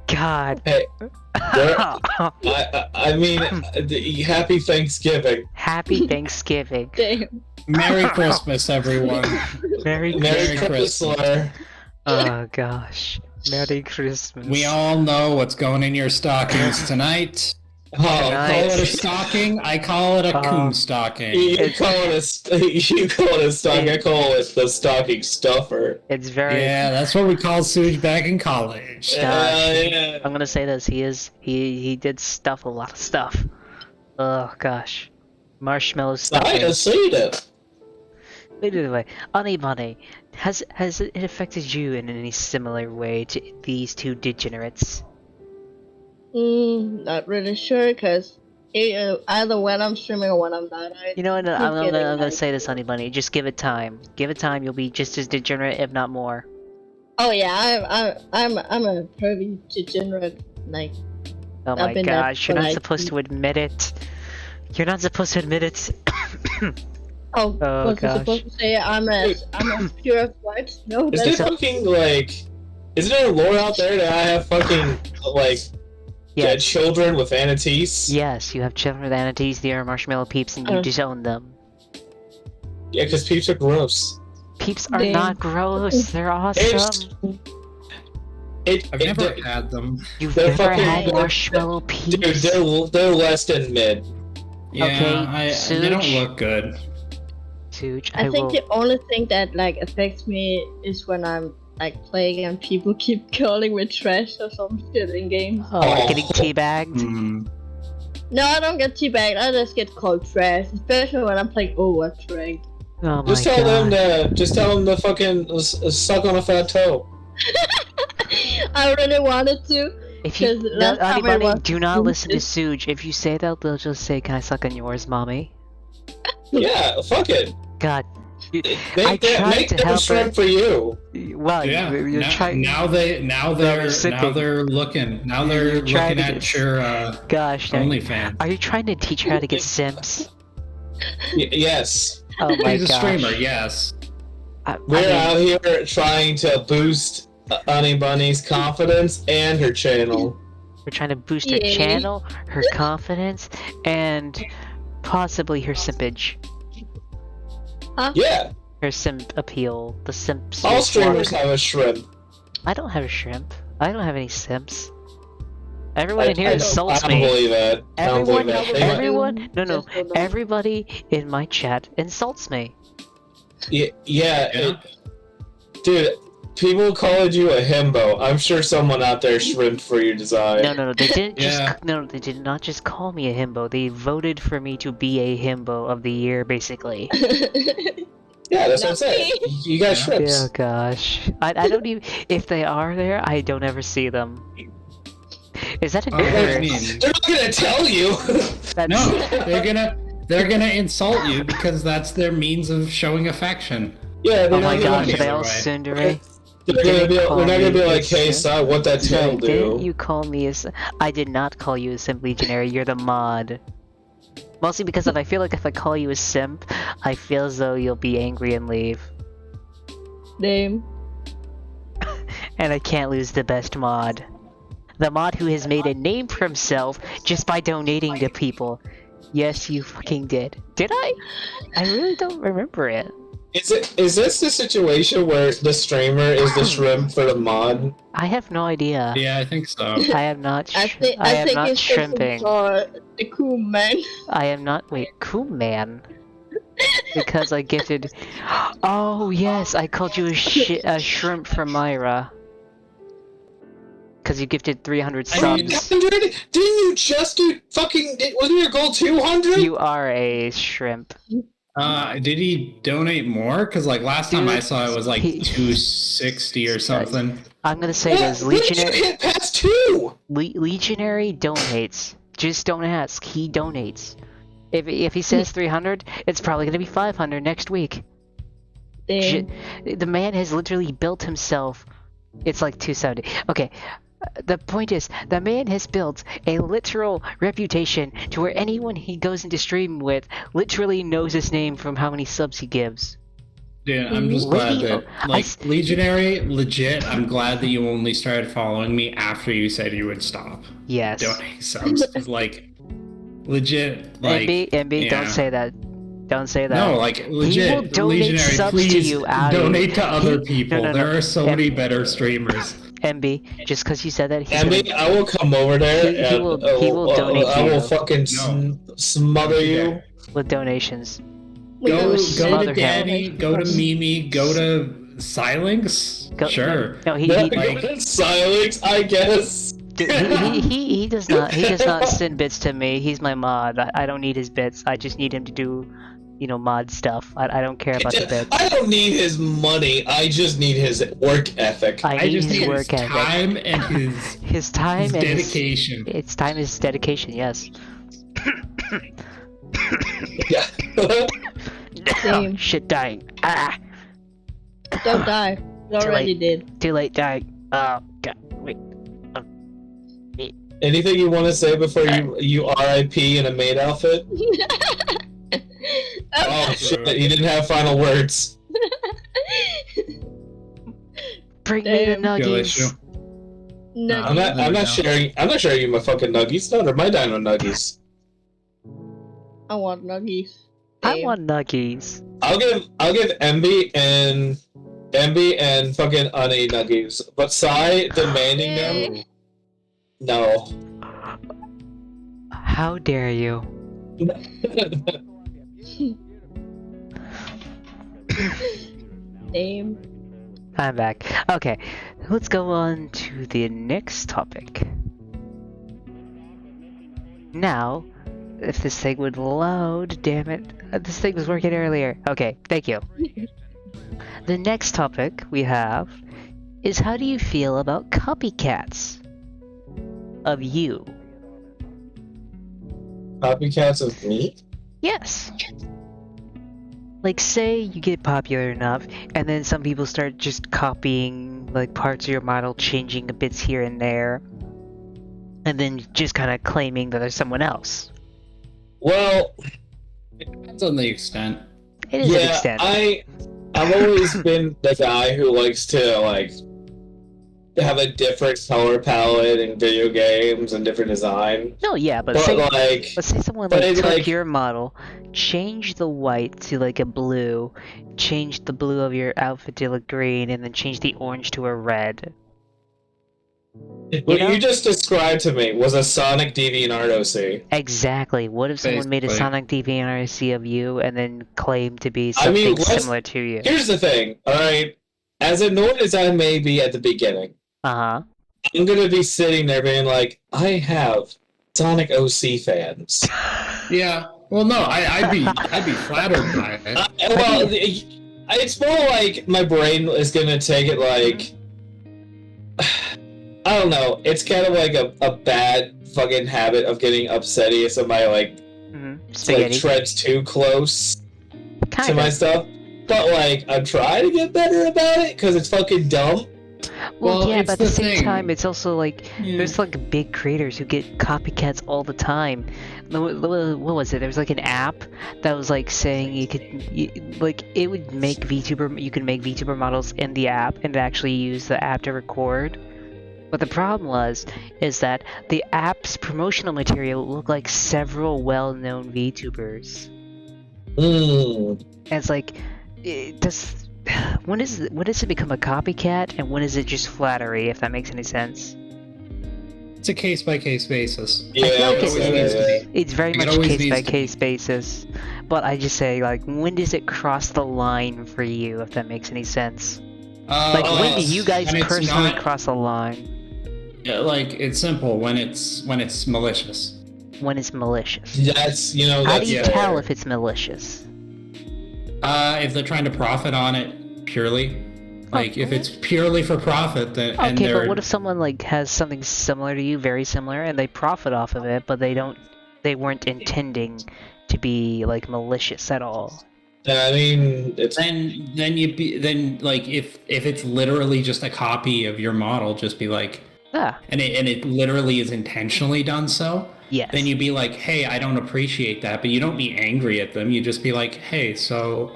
God. Hey, I mean, happy Thanksgiving. Happy Thanksgiving. Damn. Merry Christmas, everyone. Merry Christmas. Oh gosh. Merry Christmas. We all know what's going in your stockings tonight. Oh, Tonight. Call it a stocking. I call it a coom stocking. you call it a stocking. I call it the stocking stuffer. It's very. Yeah, that's what we called Suge back in college. Yeah. I'm gonna say this. He did stuff a lot of stuff. Oh gosh. Marshmallow stuff. I have seen it. Either way, Bunny, has it affected you in any similar way to these two degenerates? Not really sure, cause either when I'm streaming or when I'm not, You know what? I'm gonna say this, Honey Bunny. Just give it time. Give it time. You'll be just as degenerate, if not more. Oh yeah, I'm a pervy degenerate. Like, Oh my I've been there gosh, for you're not like- supposed to admit it. You're not supposed to admit it. oh, Oh, was I gosh. supposed to say I'm as pure as white snow? Is That's there fucking like? Is there a lore out there that I have fucking like dead Yes. children with anites? Yes, you have children with anities, they are marshmallow peeps, and you disown them. Yeah, because peeps are gross. Peeps are Dang. not gross, they're awesome. I've never had them. You've they're never fucking- had marshmallow Dude, peeps? they're less than mid. Yeah, Okay, they don't Suge. look good. Suge, I think will... the only thing that like affects me is when I'm like playing and people keep calling me trash or some shit in games. Oh, like Oh. getting teabagged? Mm. No, I don't get teabagged. I just get called trash, especially when I'm playing Overwatch ranked. Oh my Just tell god. them to fucking suck on a fat toe. I really wanted to. If you, 'cause no, last time I anybody, watched do not listen to this- Suge. If you say that, they'll just say, "Can I suck on yours, mommy?" Yeah, fuck it. God, I Make tried to them help her. shrimp for you. Well, Yeah. you're trying. Now they're looking. Now they're You're trying looking to at your Gosh, now, OnlyFans. are you trying to teach her how to get simps? Yes. Oh my He's a gosh. streamer, yes. We're out here trying to boost Honey Bunny's confidence and her channel. We're trying to boost her Yay. channel, her confidence, and possibly her simpage. Yeah, Her simp appeal. The simp. all streamers walk. have a shrimp. I don't have a shrimp. I don't have any simps. Everyone in here I insults don't me. believe that. I don't believe Everyone, that. everyone, no, everybody in my chat insults me. Yeah. Dude, people called you a himbo. I'm sure someone out there shrimped for your design. No, they didn't Yeah. just, no, they did not just call me a himbo. They voted for me to be a himbo of the year, basically. Yeah, that's what I'm saying. You got shrimps. Oh gosh, I don't even. If they are there, I don't ever see them. Is that a Oh, what do you curse? mean? They're not gonna tell you. That's, No, they're gonna insult you because that's their means of showing affection. Yeah, Oh my gosh, are they all Either way. tsundere? They're not gonna be like, hey, son, son, what that tail didn't do? you call me I did not call you a simp legionary, you're the mod. Mostly because I feel like if I call you a simp, I feel as though you'll be angry and leave. Damn. And I can't lose the best mod. The mod who has made a name for himself just by donating to people. Yes, you fucking did. Did I? I really don't remember it. Is this the situation where the streamer is the shrimp for the mod? I have no idea. Yeah, I think so. I am not. I think not it's shrimping. for the cool man. I am not. Wait, cool man. Because I gifted. Oh yes, I called you a shrimp for Myra. Because you gifted 300 I mean- subs. 100? Didn't you just do fucking? Wasn't your goal 200? You are a shrimp. Did he donate more? Because like last time I Dude, saw it was like he- 260 or something. I'm gonna say this: What did you Legionary. hit past 2? Legionary donates. Just don't ask. He donates. If he says 300, it's probably gonna be 500 next week. Damn. The man has literally built himself. It's like 270. Okay. The point is, the man has built a literal reputation to where anyone he goes into stream with literally knows his name from how many subs he gives. Dude, I'm just glad Lady- that, like, Legionary, legit, I'm glad that you only started following me after you said you would stop Yes. donating subs. 'Cause, like, legit, like... MB, don't yeah. say that. Don't say that. No, like, legit, will donate Legionary, subs to please you out of- donate to other He- people. no, There are so many M- better streamers. MB, just because you said that, he's Andy, gonna, I will come over there He and will donate to I will you. fucking smother you. with donations. We Go, gotta go smother to him. Danny, go to Mimi, go to Silinx. Sure. No, he Like, silence, I guess. he does not send bits to me. He's my mod. I don't need his bits. I just need him to do, mod stuff. I don't care about the bits. I don't need his money. I just need his work ethic. I I need just his need his work ethic. time and His time his and dedication. It's time is dedication. Yes. Yeah. Damn. Shit, dying. Ah, Don't die. You already did. too late, dying. Oh god, wait. Anything you want to say before you RIP in a maid outfit? Oh shit! You didn't have final words. Bring me the Damn. Kill issue. nuggies. No, I'm not sharing. I'm not sharing you my fucking nuggies. No, they're my dino nuggies. I want nuggies. I Damn. want nuggies. I'll give MB and fucking Ani nuggies, but Sai demanding them. No. How dare you? Damn. I'm back. Okay, let's go on to the next topic. Now, if this thing would load, damn it. This thing was working earlier. Okay, thank you. The next topic we have is how do you feel about copycats of you? Copycats of me? Yes. Like, say you get popular enough, and then some people start just copying, like, parts of your model, changing bits here and there, and then just kind of claiming that there's someone else. Well, It depends on the extent. It is an yeah, extent. I've always been the guy who likes to have a different color palette in video games and different design. No, yeah, but But say, like, let's say someone but like it's took like- your model, changed the white to like a blue, changed the blue of your outfit to look green, and then changed the orange to a red. what know? you just described to me was a Sonic DeviantArt OC. Exactly. What if someone made a Basically. Sonic DeviantArt of you and then claimed to be I mean, something let's- similar to you? Here's the thing, alright? As annoyed as I may be at the beginning, Uh-huh. I'm gonna be sitting there being like, I have Sonic OC fans. Yeah. Well, no, I'd be flattered by it. Well, it's more like my brain is gonna take it like, I don't know. It's kind of like a bad fucking habit of getting upsetty if somebody like Spaghetti. treads too close kind to my of. stuff. But like, I'm trying to get better about it because it's fucking dumb. Well, Well, yeah, it's but at the the same thing. time, it's also like Yeah. there's like big creators who get copycats all the time. What was it? There was like an app that was like saying like it would make VTuber. You could make VTuber models in the app and actually use the app to record. But the problem is that the app's promotional material looked like several well-known VTubers. Mm. And it's like, when does it become a copycat, and when is it just flattery? If that makes any sense. It's a case by case basis. Yeah, feel like I would it's- say that. It's very It much always case needs by to case basis. But I just say, like, when does it cross the line for you? If that makes any sense. Like, when do you guys when it's personally not- cross the line? Yeah, like it's simple when it's malicious. When it's malicious? That's How that's do you fair. tell if it's malicious? If they're trying to profit on it purely, like if Okay. it's purely for profit, then and Okay, they're but what if someone like has something similar to you, very similar, and they profit off of it, but they weren't intending to be like malicious at all? I mean, it's then like if it's literally just a copy of your model, just be like, Ah, and it literally is intentionally done so. yes. Then you'd be like, hey, I don't appreciate that, but you don't be angry at them. You just be like, hey, so,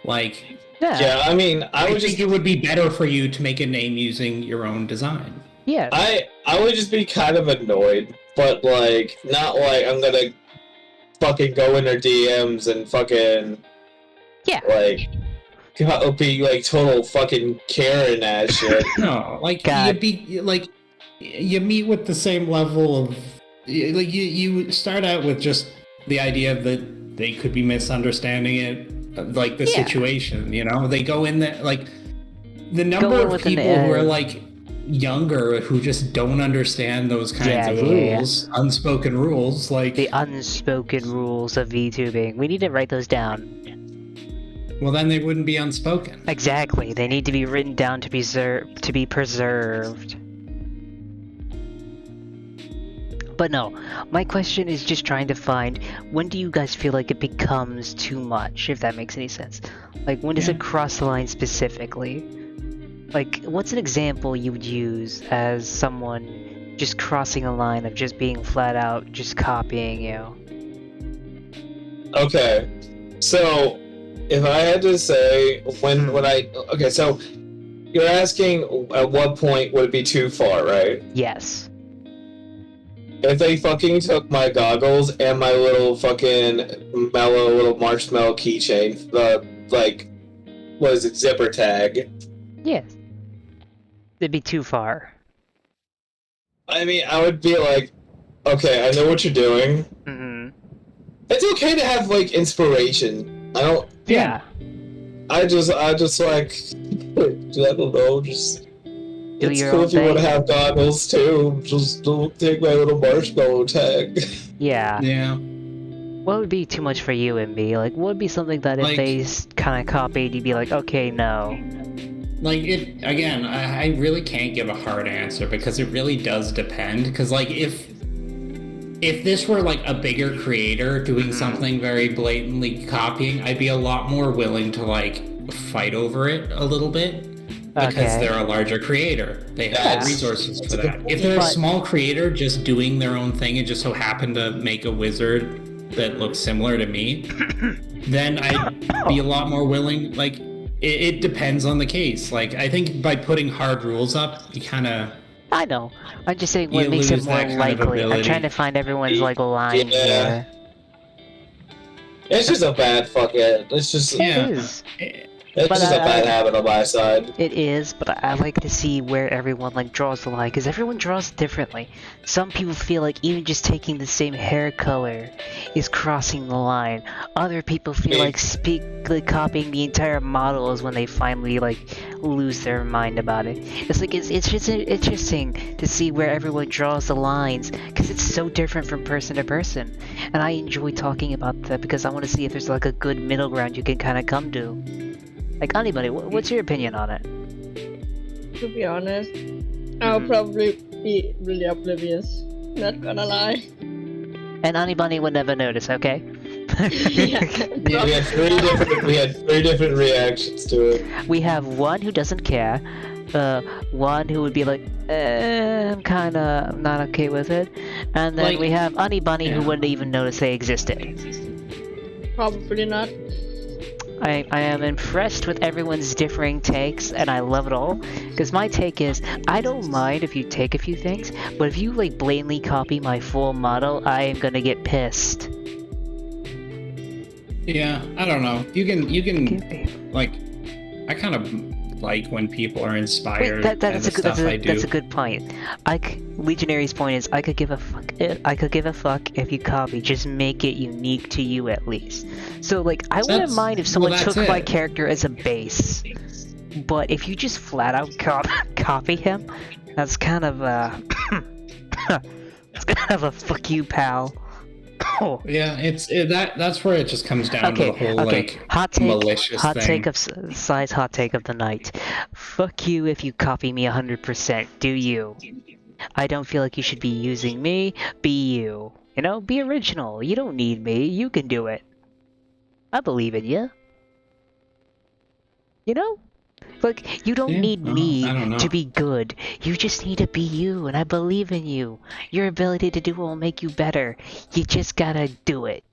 like, yeah. I mean, I I would think just it would be better for you to make a name using your own design. Yeah. I would just be kind of annoyed, but like not like I'm gonna fucking go in their DMs and fucking Yeah. like be like total fucking Karen ass shit. No, like God. you meet with the same level of like you start out with just the idea that they could be misunderstanding it, like the Yeah. situation. You know, they go in there like the Go number in of with an, people who are like younger who just don't understand those kinds of Yeah. rules, unspoken rules, like The unspoken rules of VTubing. We need to write those down. well, then they wouldn't be unspoken. Exactly. They need to be written down to be preserved. But no, my question is just trying to find, when do you guys feel like it becomes too much, if that makes any sense? Like, when does Yeah. it cross the line specifically? Like, what's an example you would use as someone just crossing a line of just being flat out just copying you? Okay, so if I had to say so you're asking at what point would it be too far, right? Yes. If they fucking took my goggles and my little fucking mellow little marshmallow keychain, the like, what is it, zipper tag? Yes. It'd be too far. I mean, I would be like, okay, I know what you're doing. Mm-hmm. It's okay to have like inspiration. I don't. Yeah. I just like, I don't know, just. Do It's your cool own if you want to thing. have goggles too. Just don't take my little marshmallow tag. Yeah. Yeah. What would be too much for you, MB? Like, what would be something that if Like- they kind of copied, you'd be like, okay, no. Like it again, I really can't give a hard answer because it really does depend. Because like if this were like a bigger creator doing something very blatantly copying, I'd be a lot more willing to like fight over it a little bit because Okay. they're a larger creator. They have Yes. resources That's for a good that. point. If they're a But- small creator just doing their own thing and just so happen to make a wizard that looks similar to me, then I'd be a lot more willing. Like it depends on the case. Like, I think by putting hard rules up, you kind of I know. I'm just saying what you makes it lose more that kind of likely. I'm trying ability. to find everyone's like line Yeah. here. It's just a bad fucking. It's just. It Yeah. is. It's But just a bad habit on my side. It is, but I like to see where everyone like draws the line, because everyone draws differently. Some people feel like even just taking the same hair color is crossing the line. Other people feel like copying the entire model is when they finally like lose their mind about it. It's like it's just interesting to see where everyone draws the lines, because it's so different from person to person. And I enjoy talking about that because I want to see if there's like a good middle ground you can kind of come to. Like, anybody, what's your opinion on it? To be honest, I'll probably be really oblivious. Not gonna lie. And anybody would never notice, okay? Yeah. We had three different reactions to it. We have one who doesn't care, one who would be like, I'm kinda not okay with it, and then Like, we have Bunny who yeah. wouldn't even notice they existed. Probably not. I am impressed with everyone's differing takes, and I love it all, because my take is, I don't mind if you take a few things, but if you like blatantly copy my full model, I am gonna get pissed. Yeah, I don't know. You can like, I kind of like when people are inspired by the stuff I do. That's a good point. Legionary's point is, I could give a fuck. I could give a fuck if you copy. Just make it unique to you at least. So like, I wouldn't mind if someone took my character as a base, but if you just flat out copy him, that's kind of it's kind of a fuck you, pal. Oh. Yeah, that's where it just comes down to the whole like hot take, malicious hot thing. take of hot take of the night. Fuck you if you copy me 100%. Do you? I don't feel like you should be using me. Be you. You know, be original. You don't need me. You can do it. I believe in you. You know? Like, you don't need me to be good. You just need to be you, and I believe in you. Your ability to do it will make you better. You just gotta do it.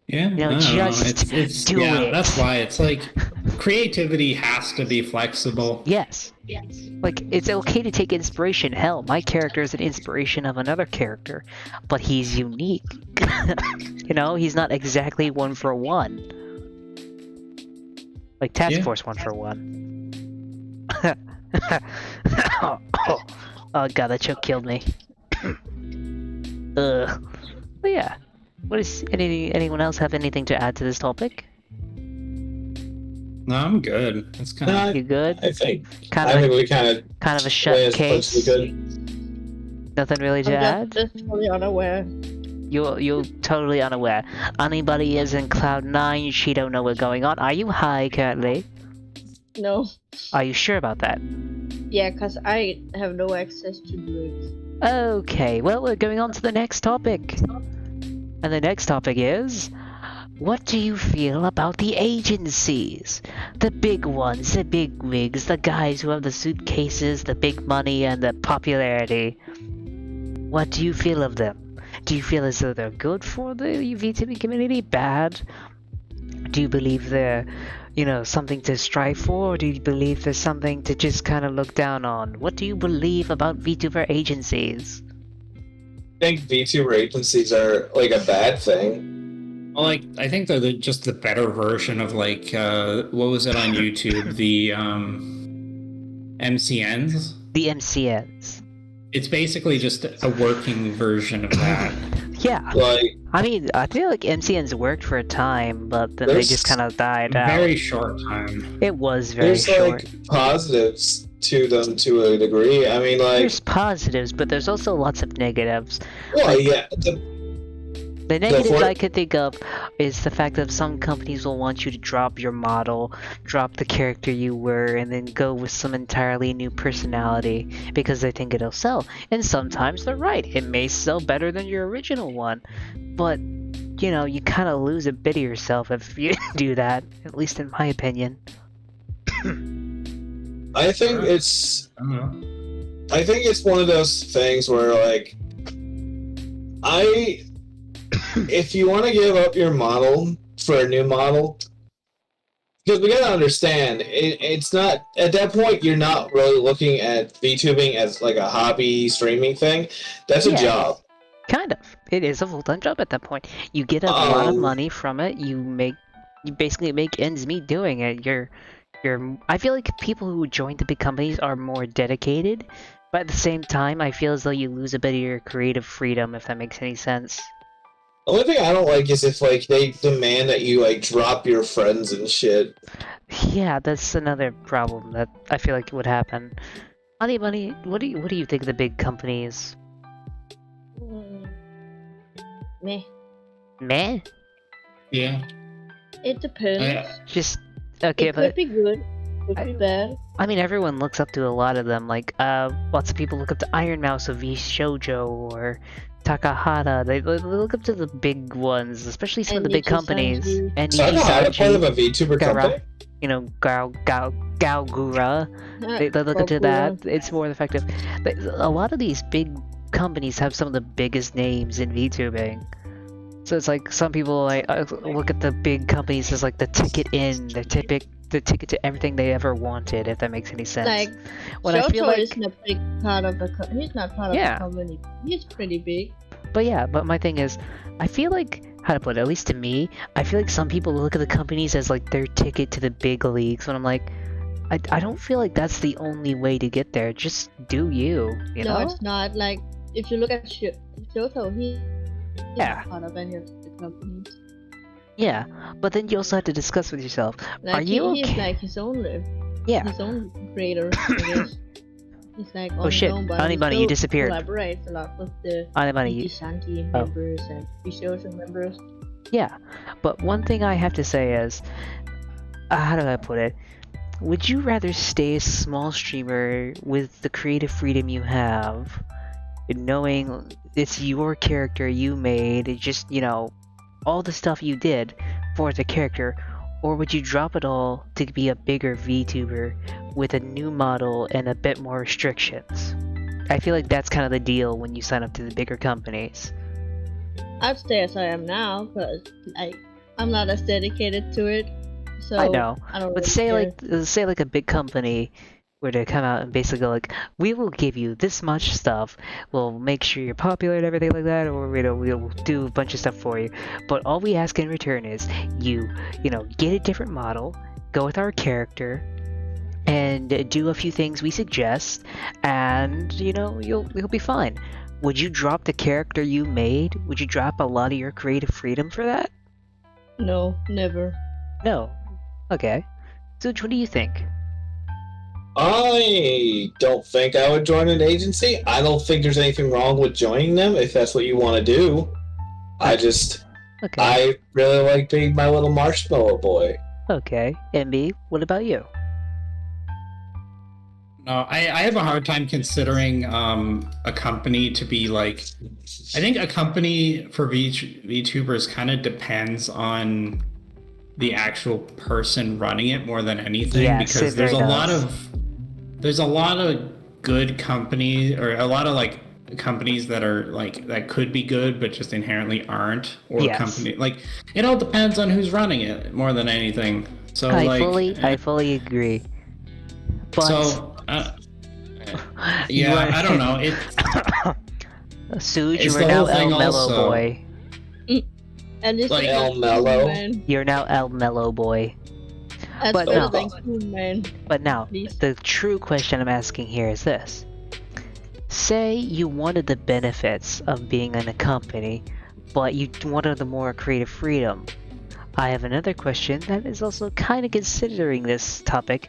Yeah, You know, just do it. That's why it's like creativity has to be flexible. Yes. Like, it's okay to take inspiration. Hell, my character is an inspiration of another character, but he's unique. You know, he's not exactly one for one. Like Task Force 1 for 1. Oh god, that choke killed me. But yeah. What is anyone else have anything to add to this topic? No, I'm good. That's kind of You good? I think. Kind I of think we kind a of shut case. good. Nothing really to add. I'm just totally unaware. You're totally unaware. Anybody is in Cloud 9, she don't know what's going on. Are you high currently? No. Are you sure about that? Yeah, cause I have no access to drugs. Okay, well, we're going on to the next topic. And the next topic is, what do you feel about the agencies? The big ones, the big wigs, the guys who have the suitcases, the big money, and the popularity. What do you feel of them? Do you feel as though they're good for the VTuber community? Bad? Do you believe they're, something to strive for? Or do you believe there's something to just kind of look down on? What do you believe about VTuber agencies? I think VTuber agencies are like a bad thing. well, like I think they're just the better version of like what was it on YouTube? The MCNs. The MCNs. It's basically just a working version of that. Yeah. Like, I mean, I feel like MCNs worked for a time, but then they just kind of died out. Very short time. It was very there's short. like positives to them to a degree. I mean, like, There's positives, but there's also lots of negatives. well, yeah, The negatives I could think of is the fact that some companies will want you to drop your model, drop the character you were, and then go with some entirely new personality because they think it'll sell. And sometimes they're right. It may sell better than your original one. But, you kind of lose a bit of yourself if you do that, at least in my opinion. I think it's one of those things where, like, if you want to give up your model for a new model, because we gotta understand, it's not at that point. You're not really looking at VTubing as like a hobby streaming thing. That's a Yeah. job. Kind of. It is a full-time job at that point. You get a lot of money from it. You basically make ends meet doing it. I feel like people who join the big companies are more dedicated, but at the same time, I feel as though you lose a bit of your creative freedom, if that makes any sense. The only thing I don't like is if like they demand that you like drop your friends and shit. Yeah, that's another problem that I feel like would happen. Money, what do you think of the big companies? Meh. Meh? Yeah. It depends. Just okay, it but could be good, could be bad. I mean, everyone looks up to a lot of them. Like, lots of people look up to Iron Mouse of Shoujo or Takahata. They look up to the big ones, especially some of the big companies. And So I know how to part of a VTuber company. You know, Gaogura. They look into that. It's more effective. But a lot of these big companies have some of the biggest names in VTubing. So it's like some people like look at the big companies as like the ticket in, the ticket to everything they ever wanted. If that makes any sense. Like, when I feel like isn't a big part of the he's not part of the company. He's pretty big. But my thing is, I feel like, how to put it, at least to me, I feel like some people look at the companies as like their ticket to the big leagues. When I'm like, I don't feel like that's the only way to get there. Just do you know? No, it's not. Like, if you look at Shoto, he's not part of any of the companies. Yeah, but then you also have to discuss with yourself. Like, are you okay? He's like his own creator. I guess. He's like on his own, but Honey Bunny, you disappeared. Collaborates a lot with the Santi members and Vishojo members. Yeah, but one thing I have to say is, how do I put it? Would you rather stay a small streamer with the creative freedom you have, knowing it's your character you made, it's just, you know, all the stuff you did for the character, or would you drop it all to be a bigger VTuber with a new model and a bit more restrictions? I feel like that's kind of the deal when you sign up to the bigger companies. I'd stay as I am now, because I'm not as dedicated to it. So I know, I don't but really care. say like a big company were to come out and basically go like, we will give you this much stuff, we'll make sure you're popular and everything like that, or we'll do a bunch of stuff for you, but all we ask in return is you know, get a different model, go with our character, and do a few things we suggest, and you know, you'll be fine. Would you drop the character you made? Would you drop a lot of your creative freedom for that? No, never. No. Okay. So what do you think? I don't think I would join an agency. I don't think there's anything wrong with joining them if that's what you want to do. I really like being my little marshmallow boy. Okay. MB, what about you? No, I have a hard time considering a company to be like. I think a company for VTubers kind of depends on the actual person running it more than anything, because there's a lot of good companies, or a lot of like companies that are like that could be good but just inherently aren't, or company like it all depends on who's running it more than anything. So I fully agree. But so yeah, I don't know. Suge, you are now El Mellow Boy. And this like El Mellow. You're now El Mellow Boy. But now, the true question I'm asking here is this. Say you wanted the benefits of being in a company, but you wanted the more creative freedom. I have another question that is also kind of considering this topic,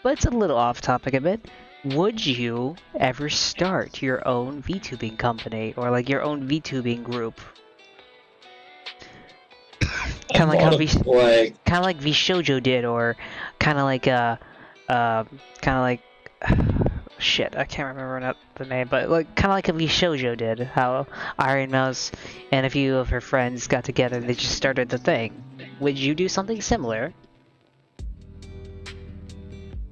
but it's a little off topic a bit. Would you ever start your own VTubing company, or like your own VTubing group? Kind of like Vishojo did, or kind of like shit, I can't remember the name, but like kind of like a Vishojo did. How Iron Mouse and a few of her friends got together and they just started the thing. Would you do something similar?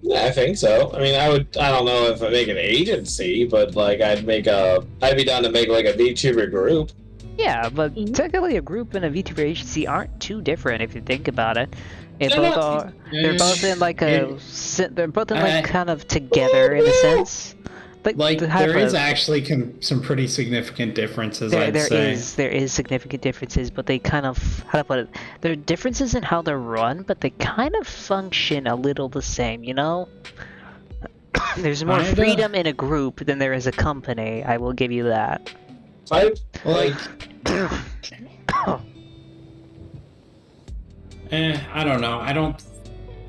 Yeah, I think so. I mean, I don't know if I make an agency, but like I'd be down to make like a VTuber group. Yeah, but technically a group and a VTuber agency aren't too different if you think about it. They They're both not- are. They're both in like a. They're both in like I- kind of together in a sense. Like the there is hyper- actually some pretty significant differences. There, I'd there say. is significant differences, but they kind of, how to put it, there are differences in how they're run, but they kind of function a little the same, you know? There's more Kinda. freedom in a group than there is a company, I will give you that. I, Like, Oh, I don't know. I don't.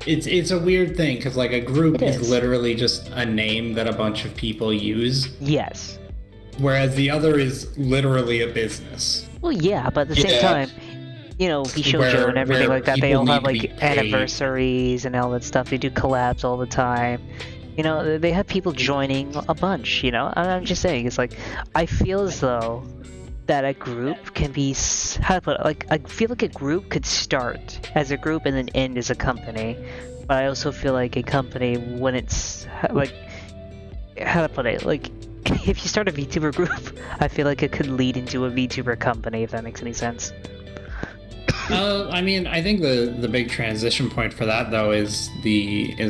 It's a weird thing because like a group It is is. literally just a name that a bunch of people use, yes. whereas the other is literally a business. Well, yeah, but at the same Yeah. time, you know, Vishojo Where- and everything where like that, they people all have need to like be paid. anniversaries and all that stuff. They do collabs all the time. You know, they have people joining a bunch, you know? And I'm just saying, it's like, I feel as though that a group can be, how to put it, like, I feel like a group could start as a group and then end as a company. But I also feel like a company, when it's, like, how to put it, like, if you start a VTuber group, I feel like it could lead into a VTuber company, if that makes any sense. I mean, I think the big transition point for that though is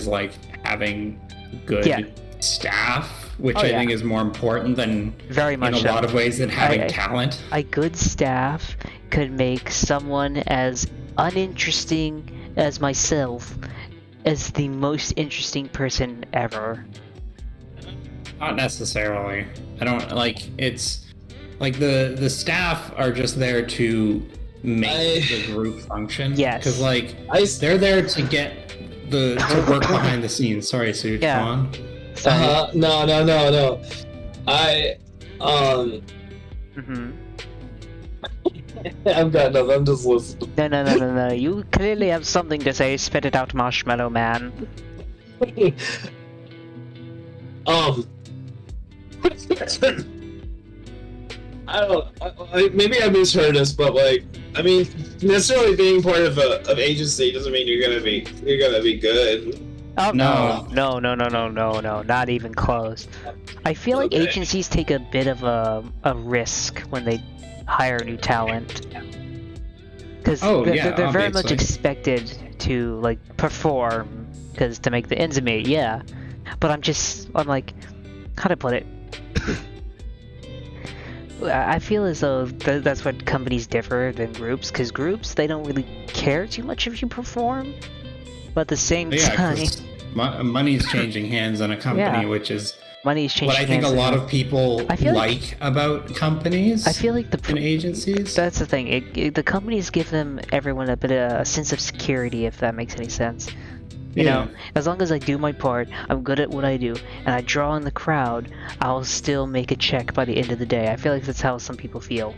like having good Yeah. staff, which Oh, I yeah. think is more important than Very in much a so. lot of ways than having I- talent. A good staff could make someone as uninteresting as myself as the most interesting person ever. Not necessarily. I don't like it's like the staff are just there to make the group function. Yes. Because like I, they're there to get to work behind the scenes. Sorry, Suj, Yeah. go on. Sorry. no. I, Mm-hmm. I've got nothing. I'm just listening. No. You clearly have something to say. Spit it out, Marshmallow Man. um, maybe I misheard this, but like, I mean, necessarily being part of an agency doesn't mean you're gonna be good. Oh No. no, not even close. I feel like Okay. agencies take a bit of a risk when they hire new talent. Because Oh, they're, yeah, they're very much obviously. expected to like perform, because to make the ends meet, yeah. But I'm like, how to put it? I feel as though that's what companies differ than groups, because groups, they don't really care too much if you perform. But at the same But yeah, time, 'cause money's changing hands in a company, Yeah. which is money is changing what I think a hands lot and- of people I feel like about companies I feel like and agencies. that's the thing. The companies give them everyone a bit of a sense of security, if that makes any sense. You know, as long as I do my part, I'm good at what I do, and I draw in the crowd, I'll still make a check by the end of the day. I feel like that's how some people feel.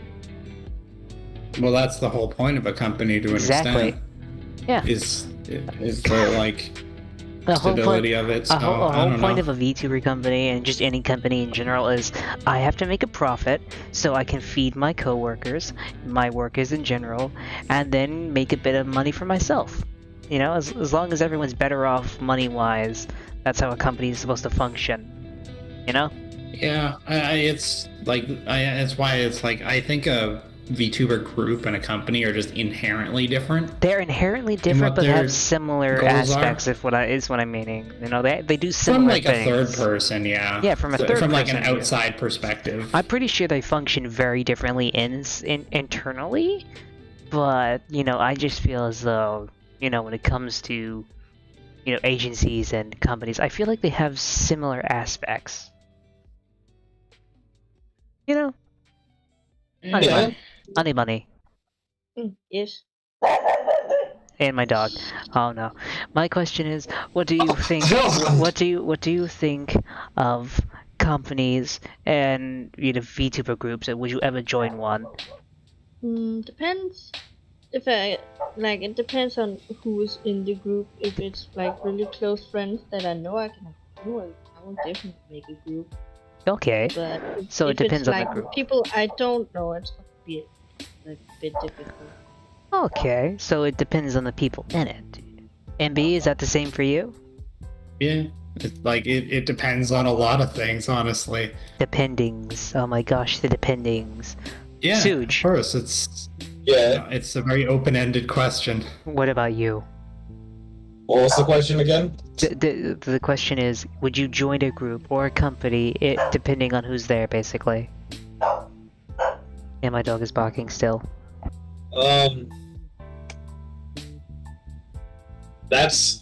Well, that's the whole point of a company to an Exactly. extent. Yeah. Is the like The whole point, stability of it. So a whole I don't point know. of a VTuber company and just any company in general is I have to make a profit so I can feed my coworkers, my workers in general, and then make a bit of money for myself. You know, as long as everyone's better off money-wise, that's how a company is supposed to function. You know? Yeah, it's like that's why it's like I think a VTuber group and a company are just inherently different. They're inherently different, what but their have similar goals are? aspects. If what I'm meaning, you know, they do From similar like things. a third person, yeah. Yeah, from a third from like person an view. outside perspective. I'm pretty sure they function very differently internally, but you know, I just feel as though, you know, when it comes to, you know, agencies and companies, I feel like they have similar aspects. You know, money, Yeah. money, Yes. and my dog. Oh no, my question is, what do you think? What do you think of companies and, you know, VTuber groups? Would you ever join one? Depends. If I like, it depends on who's in the group. If it's like really close friends that I know I can do, I will definitely make a group. Okay. But So it if depends it's on the like group. people I don't know, it's gonna be a bit difficult. Okay, so it depends on the people in it. MB, is that the same for you? Yeah, it's like it depends on a lot of things, honestly. Dependings. Oh my gosh, the dependings. Yeah, Suj. of course, it's Yeah. it's a very open-ended question. What about you? What was the question again? The question is, would you join a group or a company, depending on who's there, basically? And my dog is barking still. That's...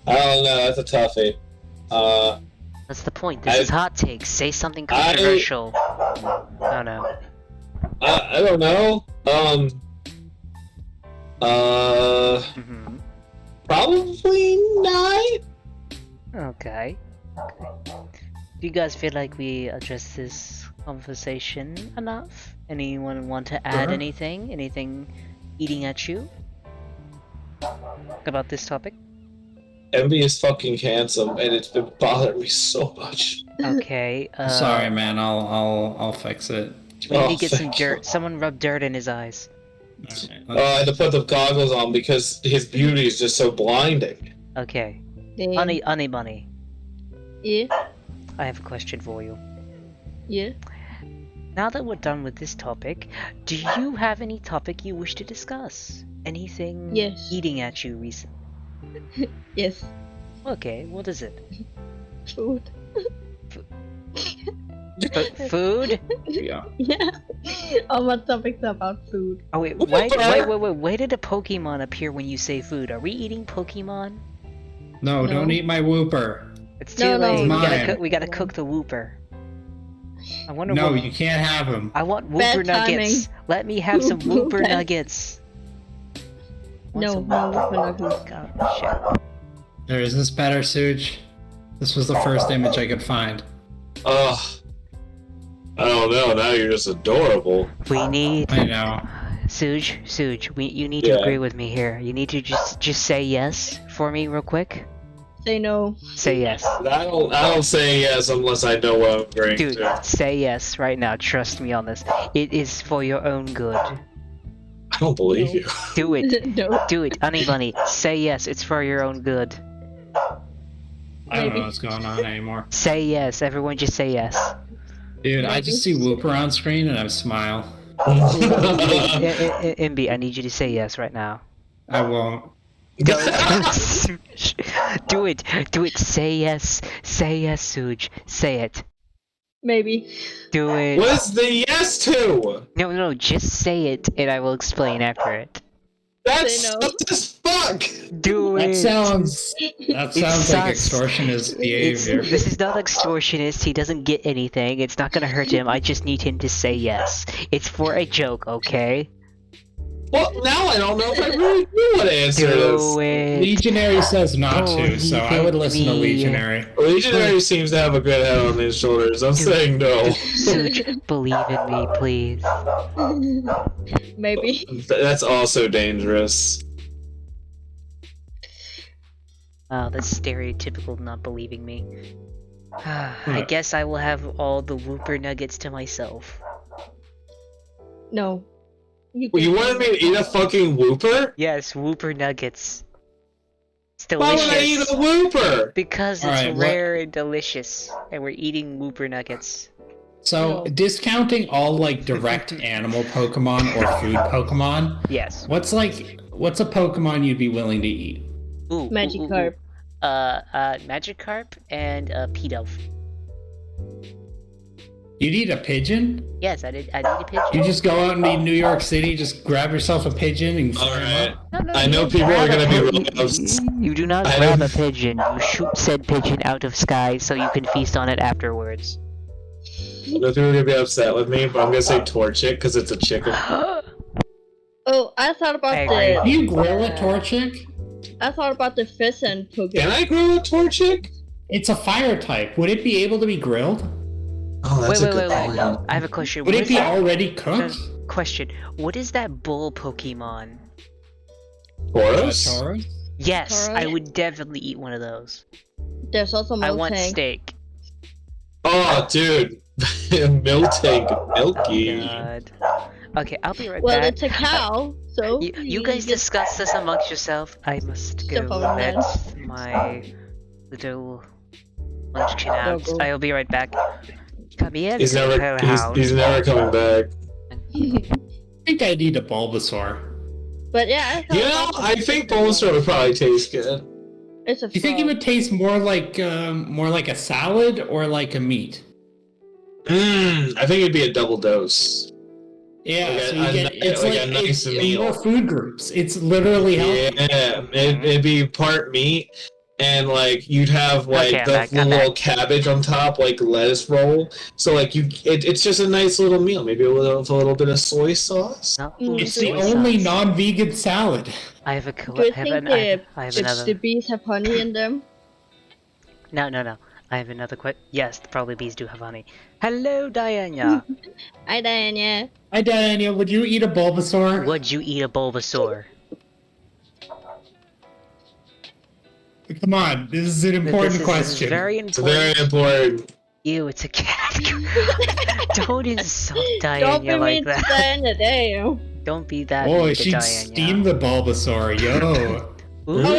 I don't know, that's a toughie. That's the point. This is hot takes. Say something controversial. I don't know. I don't know. Probably not. Okay. Do you guys feel like we addressed this conversation enough? Anyone want to add anything? Anything eating at you? About this topic? Envy is fucking handsome, and it's been bothering me so much. Okay, Sorry, man. I'll fix it. we need to get some thank you. dirt. Someone rub dirt in his eyes. Alright, I had to put the goggles on because his beauty is just so blinding. Okay. Damn. Honey Bunny, Yeah. I have a question for you. Yeah. Now that we're done with this topic, do you have any topic you wish to discuss? Anything Yes. eating at you recently? Yes. Okay, what is it? Food. Food? yeah. Yeah. All my topics are about food. Oh wait, why did a Pokemon appear when you say food? Are we eating Pokemon? No, No. don't eat my whooper. It's too No, no, late. Mine. We gotta cook the Whooper. I wonder No, what... you can't have him. I want Bad Whooper nuggets. timing. Let me have some Whooper Bad- nuggets. Want No, some no, Whooper- we're not good. Oh, shit. There, is this better, Suge? This was the first image I could find. Ugh. I don't know, now you're just adorable. We need... I know. Suge, you need to Yeah. agree with me here. You need to just say yes for me real quick. Say no. Say yes. I don't say yes unless I know what I'm agreeing Dude, to. say yes right now. Trust me on this. It is for your own good. I don't believe you. Do it. No. Do it, Honey Bunny. Say yes, it's for your own good. I don't Maybe. know what's going on anymore. Say yes, everyone just say yes. Dude, I just see Whooper on screen and I smile. MB, I need you to say yes right now. I won't. Do it. Do it. Say yes. Say yes, Suge. Say it. Maybe. Do it. What's the yes to? No, just say it and I will explain after it. That's Say no. sucked as fuck! Do it. That sounds like sucks. extortionist behavior. This is not extortionist. He doesn't get anything. It's not gonna hurt him. I just need him to say yes. It's for a joke, okay? Well, now I don't know if I really knew what answer is. Do it. Legionary says not to, so I would listen to me. Legionary. Legionary seems to have a good head on his shoulders. I'm saying no. Suge, believe in me, please. Maybe. That's also dangerous. Wow, that's stereotypical not believing me. I guess I will have all the Whooper nuggets to myself. No. You wanted me to eat a fucking Whooper? Yes, Whooper nuggets. It's Why would I eat delicious. a Whooper? Because it's Alright, what- rare and delicious, and we're eating Whooper nuggets. So, No. discounting all like direct animal Pokemon or food Pokemon, Yes. what's a Pokemon you'd be willing to eat? Ooh, Magikarp. Magikarp and Pidove. You'd eat a pigeon? Yes, I did a pigeon. You just go out in New York City, just grab yourself a pigeon and fry 'em Alright. up? No, I you know don't people are grab a gonna be pi- real upset. You do not I grab know- a pigeon. You shoot said pigeon out of sky so you can feast on it afterwards. I know people are gonna be upset with me, but I'm gonna say Torchic because it's a chicken. Oh, I thought about I agree. Do you grill a Torchic? I thought about the pheasant Can Pokemon. I grow a Torchic? It's a fire type. Would it be able to be grilled? Oh, that's wait, a good point. I have a question. Would What it is be that- already cooked? Question. What is that bull Pokemon? Tauros? Taurus? Yes, Alright. I would definitely eat one of those. There's also I want Miltank. steak. Oh, dude. Miltank. Milky. God. Okay, I'll be right Well, back. it's a cow, so You guys get- discuss this amongst yourself. I must go Step on let that. my little munchkin out. Go. I'll be right back. Come here, He's little never hellhound. he's never coming back. I think I'd eat a Bulbasaur. But yeah, I think Bulbasaur would probably taste good. It's a Do you think it would taste more like a salad or like a meat? I think it'd be a double dose. Yeah, Like so a- you a get ni- it's like like a nice it's meal. more food groups. It's literally healthy. Yeah, it'd be part meat, and like you'd have like Okay, I'm the back, I'm little back. cabbage on top, like lettuce roll. So like it's just a nice little meal. Maybe with a little bit of soy sauce. No, It's soy the only sauce. non-vegan salad. I have a Do you think I have the another. bees have honey in them? No. I have another question. Yes, probably bees do have honey. Hello, Diana. Hi, Diana. Hi, Daniel. Would you eat a Bulbasaur? Would you eat a Bulbasaur? Come on, this is an important This is question. very It's important. very important. Ew, it's a cat. Don't insult Don't be Diana like mean to that. Diana, damn. Don't be that Oh, mean to she'd Diana. steam the Bulbasaur, yo. Ooh. Oh,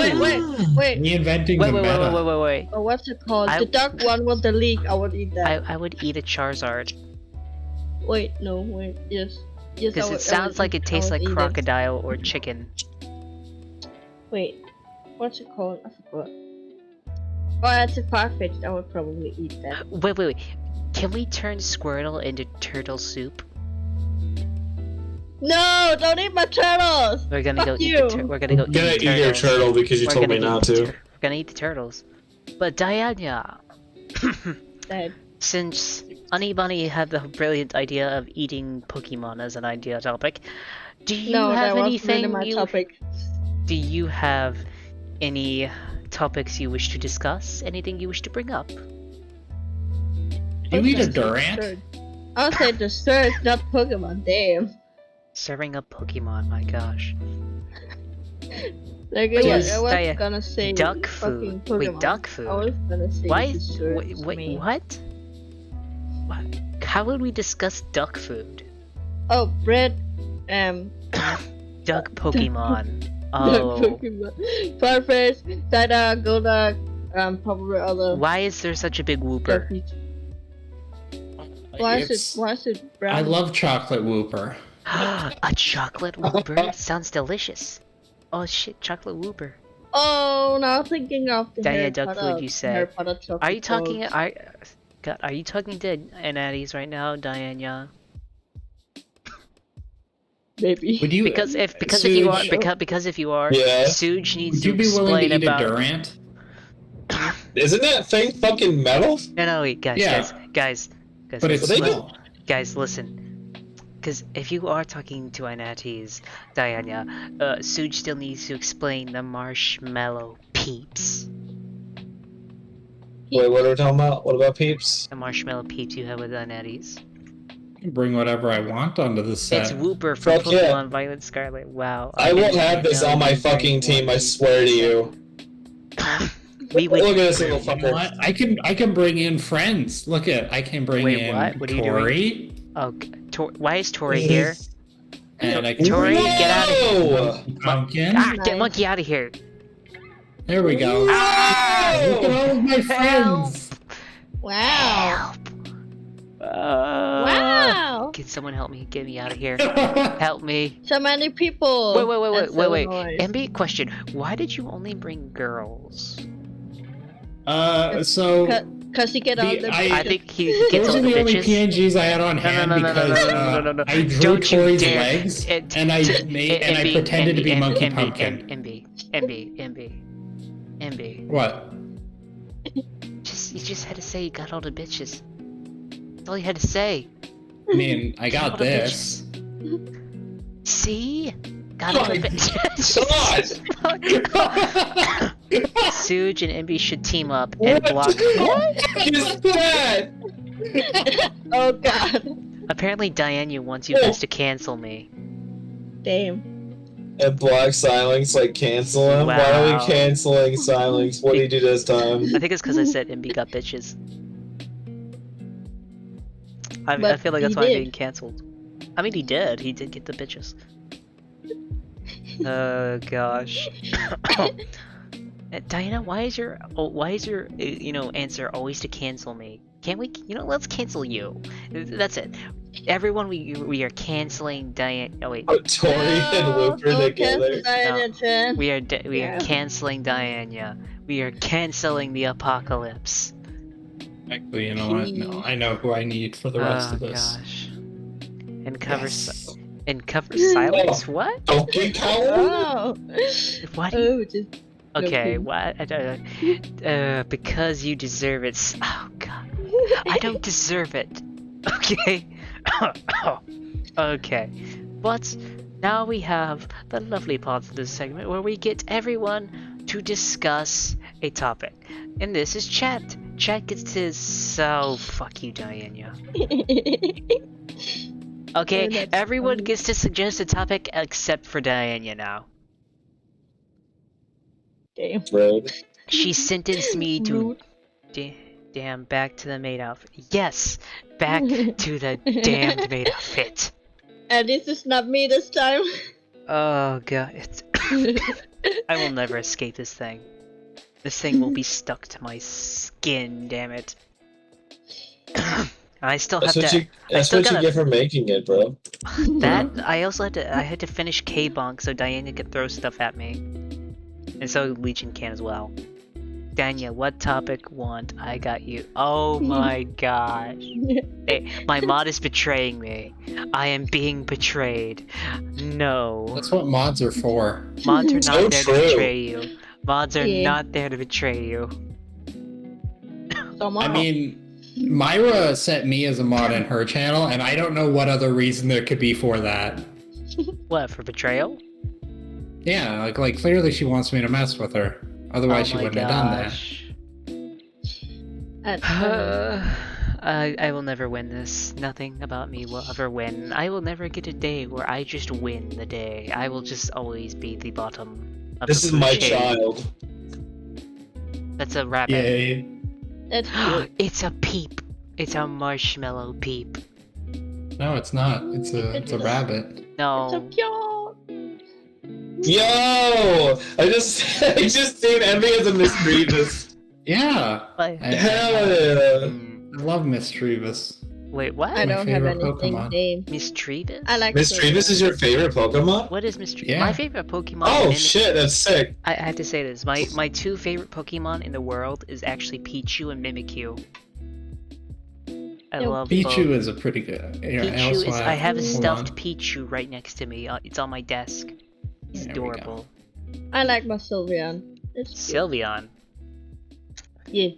wait. Reinventing the meta. Wait. Oh, what's it called? I- The dark one with the leak. I would eat that. I would eat a Charizard. Wait, no, wait. Yes. Yes, Because I it would sounds like it tastes like eat it. crocodile or chicken. Wait. What's it called? I forgot. Oh, it's a Farfetch'd. I would probably eat that. Wait. Can we turn Squirtle into turtle soup? No! Don't eat my turtles! We're gonna go Fuck eat you. the we're gonna go I'm gonna eat eat your turtles. turtle because you We're told gonna me eat not the to. We're gonna eat the turtles. But Diana, Dead. since Honey Bunny had the brilliant idea of eating Pokemon as an idea topic, do you No, have that was anything really my topic. Do you have any topics you wish to discuss? Anything you wish to bring up? Do you eat a Okay, Durant? dessert. I'll say dessert, not Pokemon. Damn. Serving up Pokemon, my gosh. Like, Yes, I was Diana, gonna say duck fucking food. Wait, Pokemon. duck I food? was gonna say Why? dessert. Wait, me. what? How would we discuss duck food? Oh, bread. Duck Pokemon. Duck Oh. Pokemon. Farfetch'd, Dida, Golduck, probably other. Why is there such a big duck whooper? meat. Why It's- is it brown? I love chocolate Whooper. A chocolate whooper? Sounds delicious. Oh shit, chocolate whooper. Oh, now thinking of the Diana, Harry duck Potter, food, you said. Harry Potter chocolate Are you talking? balls. Are you talking to Anatties right now, Diana? Maybe. Would you? Because if you are Suge, because if you are, Yeah. Suge needs would to you be willing explain to eat about. a Durant? Isn't that thing fucking metal? No, wait, guys, Yeah. guys, But it's they do- small. guys, listen. Because if you are talking to Anatties, Diana, Suge still needs to explain the marshmallow peeps. Wait, what are we talking about? What about peeps? The marshmallow peeps you have with Anatties. I can bring whatever I want onto the set. It's Whooper from Fuck yeah. Pokemon Violet Scarlet. Wow. I will have this on my fucking team, I swear to you. We would. Look at this little You know fucker. what? I can bring in friends. Look at I can bring Wait, in what? What are you doing? Tori. Oh, why is Tori here? And I can Tori, bring get out of here. Whoa! Pumpkin. Ah, get Nice. Monkey out of here. There we go. Ah! Look at all of my friends. Wow. Wow. Wow. Can someone help me? Get me out of here. Help me. So many people. That's so Wait. annoying. MB, question. Why did you only bring girls? So Cause you get all The- the. I think he gets those all are the the only bitches. PNGs I had on hand because I drew Don't you Tori's dare. legs It- and I t- made and I MB, pretended to be MB, Monkey MB, Pumpkin. MB. What? You just had to say you got all the bitches. That's all you had to say. I mean, I Got all got the this. See? Got all the God. bitches. God! Suge and MB should team up and What? block. What is that? Oh god. Apparently Diana wants you guys to cancel me. Damn. And block Silence, like cancel him? Why are Wow. we canceling Silence? What did he do this time? I think it's because I said MB got bitches. I But feel like that's he why I'm did. being cancelled. I mean, he did. He did get the bitches. Oh gosh. Diana, why is your answer always to cancel me? Can't we? Let's cancel you. That's it. everyone, we are canceling Diane. Oh wait, Put Tori and Whooper don't together. cancel Diana Chan. we are Yeah. canceling Diana. We are canceling the apocalypse. Actually, you know what? No, I know who I need for the rest Oh of this. gosh. And cover Yes. silence. What? Donkey Kong? Oh. What? Oh, just Okay, joking. what? Because you deserve it. Oh god, I don't deserve it. Okay. Okay, but now we have the lovely part of this segment where we get everyone to discuss a topic, and this is chat. Chat gets to fuck you, Diana. Okay, Oh, that's everyone funny. gets to suggest a topic except for Diana now. Damn. Rude. She sentenced me to Rude. damn back to the maid outfit. Yes, back to the damned maid outfit. And this is not me this time. Oh god, I will never escape this thing. This thing will be stuck to my skin, damn it. I still have That's to. what you. That's what you get for making it, bro. That I also had to. I had to finish K-Bonk so Diana could throw stuff at me, and so Legion can as well. Danya, what topic want? I got you. Oh my gosh. Hey, my mod is betraying me. I am being betrayed. No. That's what mods are for. Mods are not So there true. to betray you. Mods are Yeah. not there to betray you. Somehow. I mean, Myra set me as a mod in her channel, and I don't know what other reason there could be for that. What, for betrayal? Yeah, like clearly she wants me to mess with her. Otherwise, she Oh my wouldn't have done that. gosh. That's funny. I will never win this. Nothing about me will ever win. I will never get a day where I just win the day. I will just always be the bottom of This the is food my chain. child. That's a rabbit. Yay. That's cute. It's a peep. It's a marshmallow peep. No, it's not. It's a rabbit. So No. cute. Yo! I just seen Envy as a Miss Grievous. Yeah. What? Hell yeah! Hmm. I love Miss Trevis. Wait, what? I my don't have favorite anything Pokemon. named. Miss Trevis? I like Miss Sylveon. Trevis is your favorite Pokemon? What is Miss Trevis? Yeah. My favorite Pokemon. Oh in- shit, that's sick. I have to say this. My two favorite Pokemon in the world is actually Pichu and Mimikyu. I Yo, love Pichu both. is a pretty good. Yeah, Pichu is. I have a hold stuffed on. Pichu right next to me. It's on my desk. He's There we go. adorable. I like my Sylveon. It's cute. Sylveon. Yeah.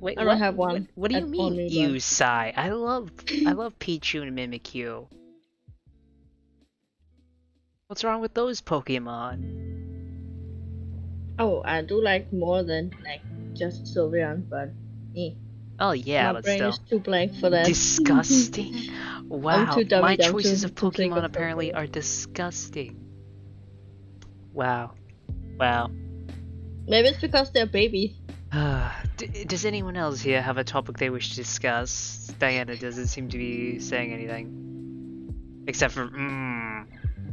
Wait, I what? don't have one. What do you At mean, only you one. sigh? I love Pichu and Mimikyu. What's wrong with those Pokemon? Oh, I do like more than like just Sylveon, but Oh yeah, my but brain still. is too blank for that. Disgusting. Wow, too dumb my dumb choices to of think Pokemon of apparently something. are disgusting. Wow. Wow. Maybe it's because they're baby. Does anyone else here have a topic they wish to discuss? Diana doesn't seem to be saying anything. Except for,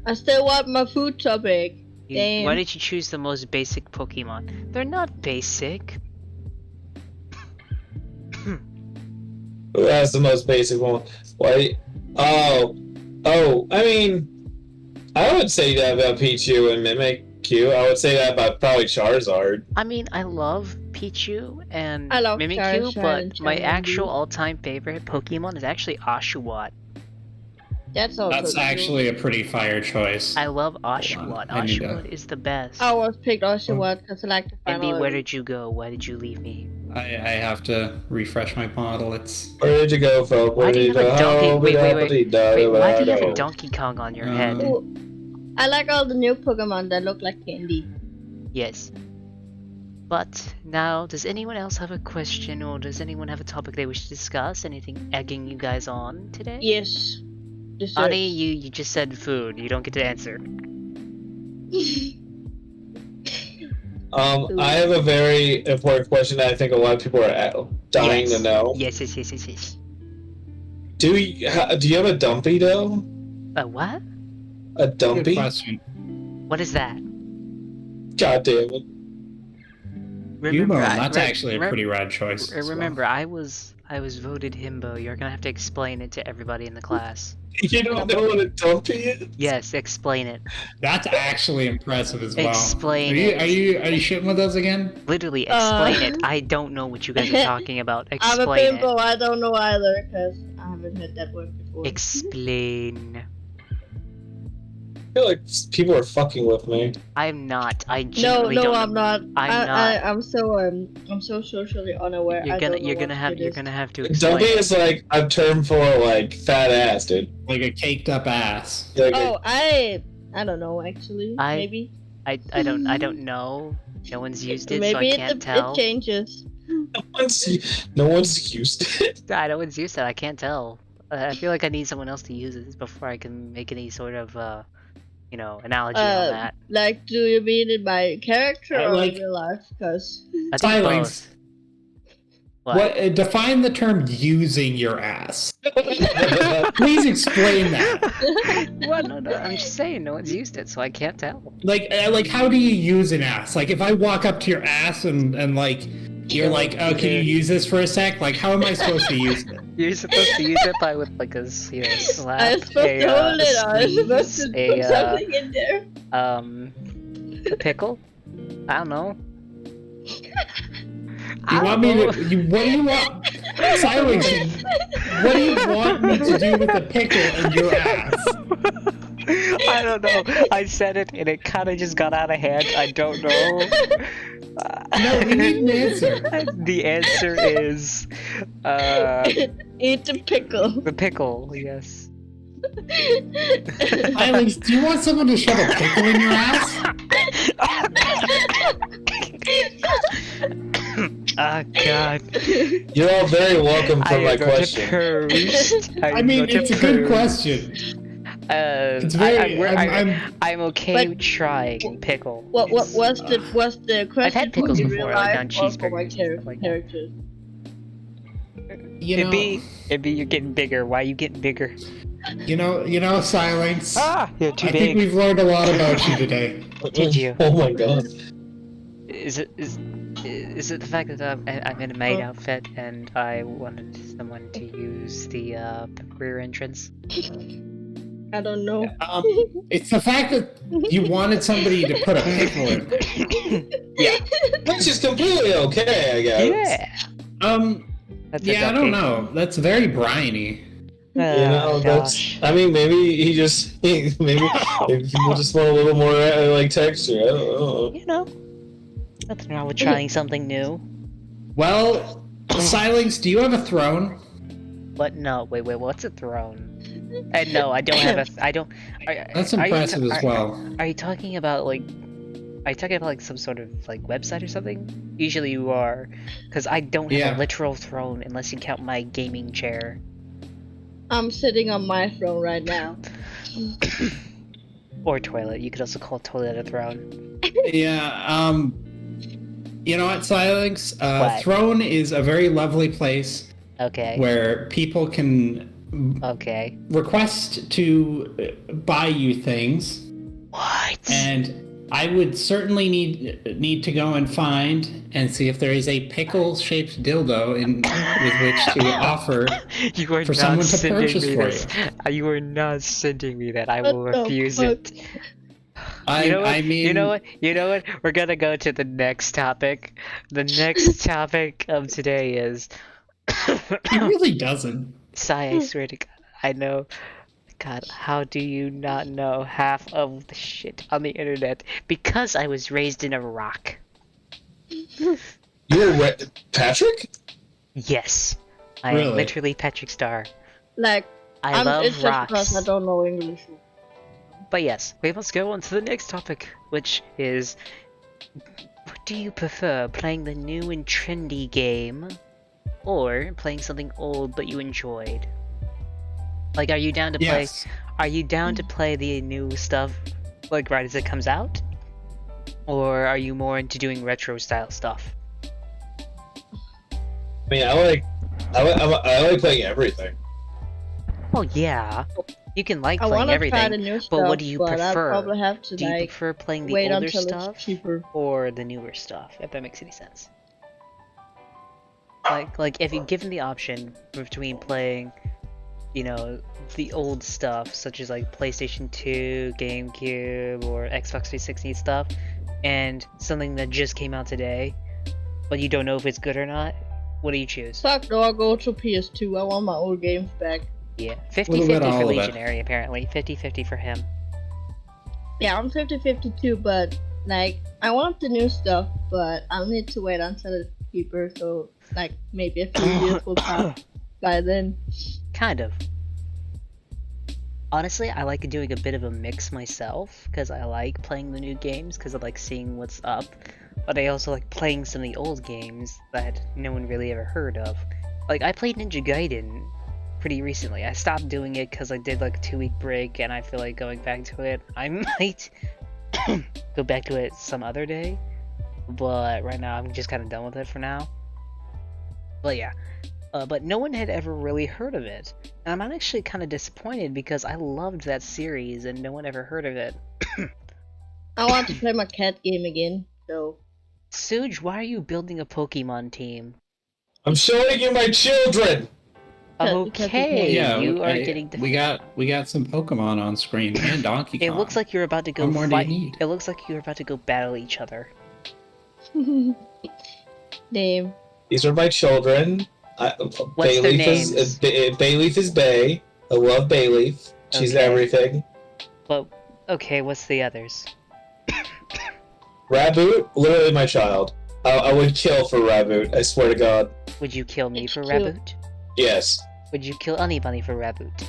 I still want my food topic. Damn. Why did you choose the most basic Pokemon? They're not basic. Who has the most basic one? Why? Oh. I mean, I would say that about Pichu and Mimikyu. I would say that about probably Charizard. I mean, I love Pichu and I love Mimikyu, Charizard but and my Charmander. actual all-time favorite Pokemon is actually Oshawott. That's also That's cute. actually a pretty fire choice. I love on, Oshawott. I need to- Oshawott is the best. I always picked Oshawott because I like the Envy, final. where did you go? Why did you leave me? I have to refresh my model. It's Where did you go, folk? Why Where do you did have a donkey? go? Wait, why do you have a Wait, Donkey Kong on your head? Ooh, I like all the new Pokemon that look like candy. Yes. But now, does anyone else have a question, or does anyone have a topic they wish to discuss? Anything egging you guys on today? Yes. Desserts. Ani, you just said food. You don't get to answer. I have a very important question that I think a lot of people are dying Yes. to know. Yes. Do you have a dumpy though? A what? A good dumpy? question. What is that? God damn it! Remember, That's actually a pretty rad choice. as well. Remember, I was I was voted himbo. You're gonna have to explain it to everybody in the class. You don't know what a dumpy is? Yes, explain it. That's actually impressive as well. Explain are you, it. Are you shitting with us again? Literally, explain it. I don't know what you guys are talking about. I'm a Explain pimple, it. I don't know either, because I haven't heard that word before. Explain. I feel like people are fucking with me. I'm not. I No, genuinely no, don't I'm know. not. I'm not. I'm so socially unaware. You're I gonna don't know you're gonna what have it you're is. gonna have to explain Dumpy it. is like a term for like fat ass, dude. Like a caked up ass. Like, Oh, I don't know actually. I- Maybe. I don't know. No one's used it, so I Maybe can't tell. it changes. no one's used it. No one's used it. I can't tell. I feel like I need someone else to use it before I can make any sort of analogy on that. Like, do you mean it by character or like- in real life? Because I think Silence. both. What? Define the term using your ass. Please explain that. What? No, I'm just saying no one's used it, so I can't tell. Like how do you use an ass? Like if I walk up to your ass and like you're like, oh, can you use this for a sec? Like how am I supposed to use it? You're supposed to use it by with like a slap. I'm supposed to hold it, or I'm supposed to squeeze, put something in there. a pickle. I don't know. You want me to? What do you want? Silence. What do you want me to do with the pickle in your ass? I don't know. I said it and it kind of just got out of hand. I don't know. No, we need an answer. The answer is Eat the pickle. the pickle. Yes. Silence. Do you want someone to shove a pickle in your ass? Oh God. You're all very welcome for I my am going to question. curse. I mean, it's a good question. It's very. I'm okay But- with trying pickle. What was the question? I've had pickles in before, real like life on or for my cheeseburgers and stuff like that. characters? You know, It'd be you're getting bigger. Why are you getting bigger? you know, Silence. You're too I think we've learned a lot about you today. Did you? Oh my god. Is it the fact that I'm in a maid outfit and I wanted someone to use the rear entrance? I don't know. It's the fact that you wanted somebody to put a pickle in. Which is completely okay, I guess. Yeah. That's Yeah, I don't okay. know. That's very briny. You know, Gosh. that's. I mean, maybe he just. Maybe people just want a little more like texture. I don't know. You know, nothing wrong with trying something new. Well, Silence, do you have a throne? But no, wait, what's a throne? And no, I don't have a. I don't. That's are you impressive as well. Are you talking about like? Are you talking about like some sort of like website or something? Usually you are, because I don't have Yeah. a literal throne unless you count my gaming chair. I'm sitting on my throne right now. Or toilet. You could also call toilet a throne. Yeah, you know what, Silence? What? Throne is a very lovely place Okay. where people can Okay. request to buy you things, What? and I would certainly need to go and find and see if there is a pickle-shaped dildo with which to offer You are for not someone to sending purchase me for this. You are not sending me that. I will What the refuse fuck? it. You know what? I mean, You know what? You know what? We're gonna go to the next topic. The next topic of today is. he really doesn't. Sai, I swear to God, I know. God, how do you not know half of the shit on the internet? Because I was raised in Iraq. You're Patrick? Yes, I am Really? literally Patrick Star. Like, I love it's just because rocks. I don't know English. But yes, we must go on to the next topic, which is, what do you prefer, playing the new and trendy game, or playing something old but you enjoyed? Like, are you down to play? Yes. Are you down to play the new stuff, like right as it comes out, or are you more into doing retro style stuff? I mean, I like playing everything. Oh yeah, you can like I playing want to try the everything, new stuff, but what do you but I'll prefer? probably have to Do you like prefer playing the wait older until stuff it's cheaper. or the newer stuff? If that makes any sense. Like if you're given the option between playing, you know, the old stuff such as like PlayStation 2, GameCube, or Xbox 360 stuff, and something that just came out today, but you don't know if it's good or not, what do you choose? Fuck no, I'll go to PS2. I want my old games back. Yeah, What 50-50 about all for of it? Legionary apparently, 50-50 for him. Yeah, I'm 50-50 too, but like I want the new stuff, but I'll need to wait until it's cheaper, so like maybe a few years will pass by then. Kind of. Honestly, I like doing a bit of a mix myself, because I like playing the new games, because I like seeing what's up, but I also like playing some of the old games that no one really ever heard of. Like, I played Ninja Gaiden pretty recently. I stopped doing it because I did like a 2-week break, and I feel like going back to it. I might go back to it some other day, but right now I'm just kind of done with it for now. But yeah. But no one had ever really heard of it. And I'm actually kind of disappointed because I loved that series and no one ever heard of it. I want to play my cat game again, so Suge, why are you building a Pokemon team? I'm showing you my children. Because Okay, Yeah, you are getting we got some Pokemon on screen and Donkey Kong. It looks like you're about to go What more do you fight. need? It looks like you're about to go battle each other. Damn. These are my children. What's their names? Bayleaf is Bay. I love Bayleaf. She's Okay. everything. But okay, what's the others? Raboot, literally my child. I would kill for Raboot. I swear to God. Would you kill me It's for cute. Raboot? Yes. Would you kill anybody for Raboot?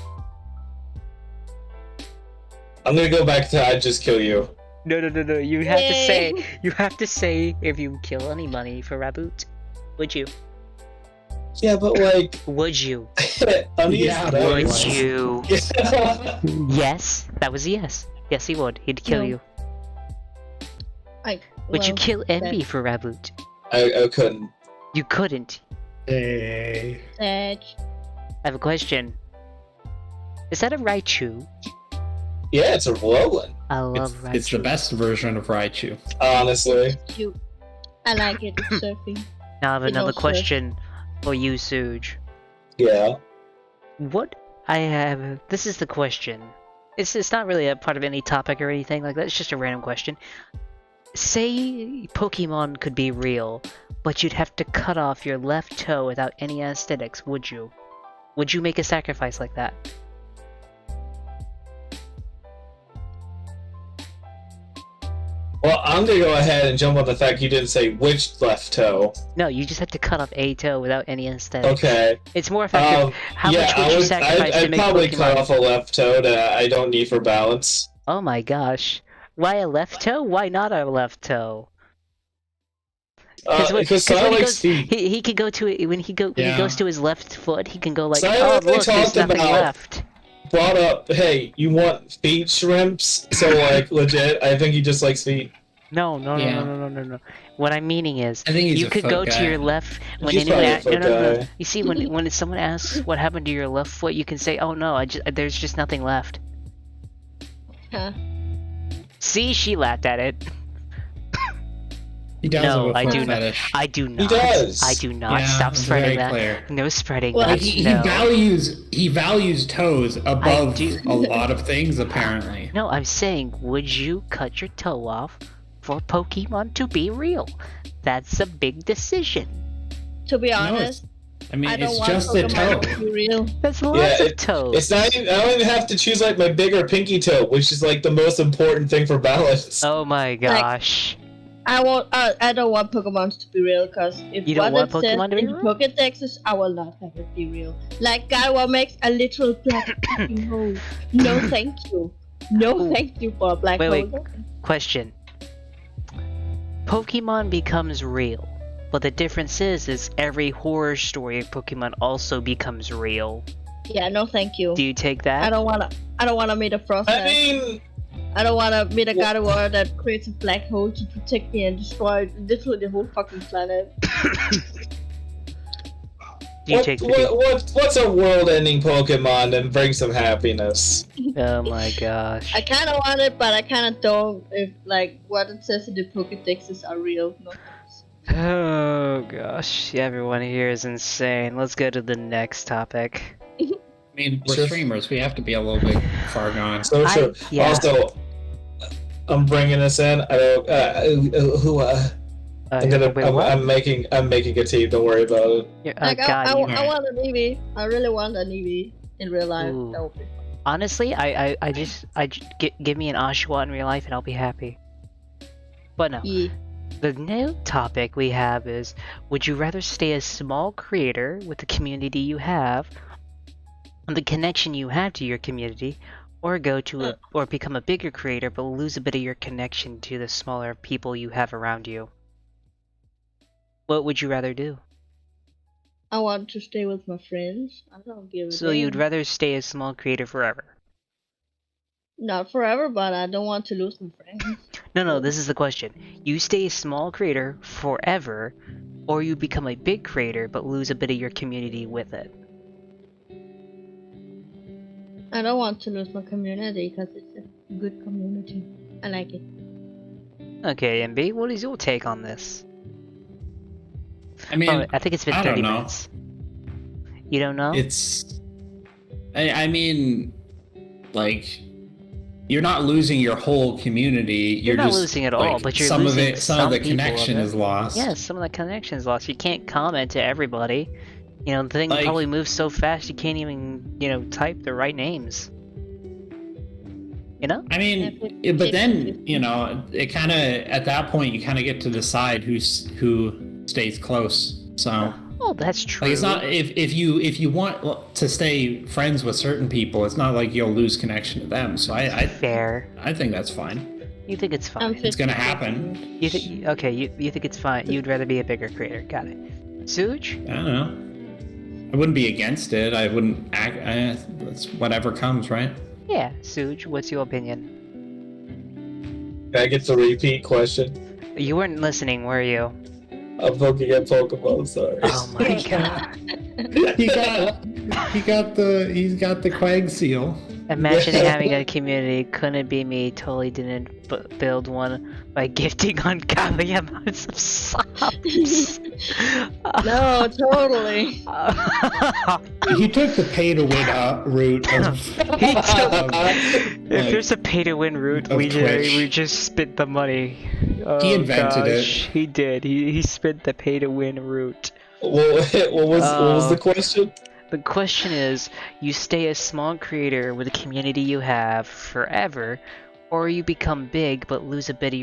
I'm gonna go back to I'd just kill you. No. You have to Yay. say. You have to say if you would kill anybody for Raboot. Would you? Yeah, but like, Would you? yeah, Would you? Yeah. Yes, that was a yes. Yes, he would. He'd kill No. you. I, Would you well, kill Envy that- for Raboot? I couldn't. You couldn't. Hey. Edge. I have a question. Is that a Raichu? Yeah, it's a Roland, I love Raichu. It's the best version of Raichu. honestly. Cute. I like it. It's surfing. Now I have It another also- question for you, Suge. Yeah. What I have... This is the question. It's not really a part of any topic or anything like that. It's just a random question. Say Pokemon could be real, but you'd have to cut off your left toe without any aesthetics, would you? Would you make a sacrifice like that? Well, I'm gonna go ahead and jump on the fact you didn't say which left toe. No, you just have to cut off a toe without any aesthetics. Okay. It's more effective. How much would you sacrifice to I'd make probably Pokemon? cut off a left toe that I don't need for balance. Oh my gosh. Why a left toe? Why not a left toe? Because when I he like goes, speed. he could go to it when he Yeah. goes to his left foot. He can go like, So I oh already look, there's talked nothing about- left. Brought up, hey, you want feet shrimps? So like legit, I think he just likes feet. No. Yeah. What I'm meaning is, I think he's you a could foot go guy. to your left when He's anyone probably a foot guy. You see, when someone asks what happened to your left foot, you can say, oh no, there's just nothing left. Huh. See, she laughed at it. He does No, have a I foot do not. fetish. I do not. does. I do not. Yeah, Stop it's spreading very that. clear. No spreading Well, that. He no. values toes above do. a lot of things apparently. No, I'm saying, would you cut your toe off for Pokemon to be real? That's a big decision. To be No, honest, I mean, I don't it's want just a Pokemon toe. to be real. That's lots Yeah, of toes. It's not even, I don't even have to choose like my bigger pinky toe, which is like the most important thing for balance. Oh my gosh. I don't want Pokemon to be real, because if You don't what want it says Pokemon to be in the real? Pokédexes, I will not have it be real. Like Gardevoir makes a literal black fucking hole. No thank you. No Ooh. thank you for a black Wait. hole. Question. Pokemon becomes real, but the difference is every horror story of Pokemon also becomes real. Yeah, no thank you. Do you take I that? don't wanna meet a frost. I mean, I don't wanna meet a Gardevoir that creates a black hole to protect me and destroy literally the whole fucking planet. Do you take the what's a world-ending Pokemon that brings some happiness? Oh my gosh. I kinda want it, but I kinda don't if like what it says in the Pokédexes are real. No thanks. Oh gosh, everyone here is insane. Let's go to the next topic. I mean, we're Sure. streamers. We have to be a little bit far gone. So true. Yeah. Also, I'm bringing this in. I don't. I'm gonna. Wait, what? I'm making a team. Don't worry about it. Like, God, I you- want an Eevee. I really want an Eevee in real life. Ooh. That would be honestly, give me an Oshawott in real life and I'll be happy. But no, yeah. the new topic we have is: would you rather stay a small creator with the community you have, and the connection you have to your community, or or become a bigger creator but lose a bit of your connection to the smaller people you have around you? What would you rather do? I want to stay with my friends. I don't give a So damn. you'd rather stay a small creator forever? Not forever, but I don't want to lose my friends. No, this is the question. You stay a small creator forever, or you become a big creator but lose a bit of your community with it? I don't want to lose my community because it's a good community. I like it. Okay, MB, what is your take on this? I mean, Oh, I think it's been I 30 don't know. minutes. You don't know? It's. I mean, like, you're not losing your whole community. You're not just, losing it all, like, but you're some losing of it. Some of the people connection of it. is lost. Yes, some of the connection's lost. You can't comment to everybody. You know, the thing Like- probably moves so fast you can't even, type the right names. You know? I mean, Yeah, but then it kind of at that point you kind of get to decide who stays close. So. Oh, that's true. Like it's not if you want to stay friends with certain people, it's not like you'll lose connection to them. So I fair. think that's fine. You think it's fine. It's gonna happen. You think you think it's fine. You'd rather be a bigger creator. Got it. Suge? I don't know. I wouldn't be against it. I wouldn't act. It's whatever comes, right? Yeah, Suge, what's your opinion? Can I get the repeat question? You weren't listening, were you? I'm poking at Pokemon. Sorry. Oh my god. He's got the Quag seal. Imagine having a community. Couldn't it be me? Totally didn't build one by gifting on godly amounts of subs. No, totally. He took the pay to win route. If there's a pay to win route, of we Twitch. just spent the money. Oh, invented it. He did. He spent the pay to win route. what was the question? The question is, you stay a small creator with the community you have forever, or you become big but lose a bit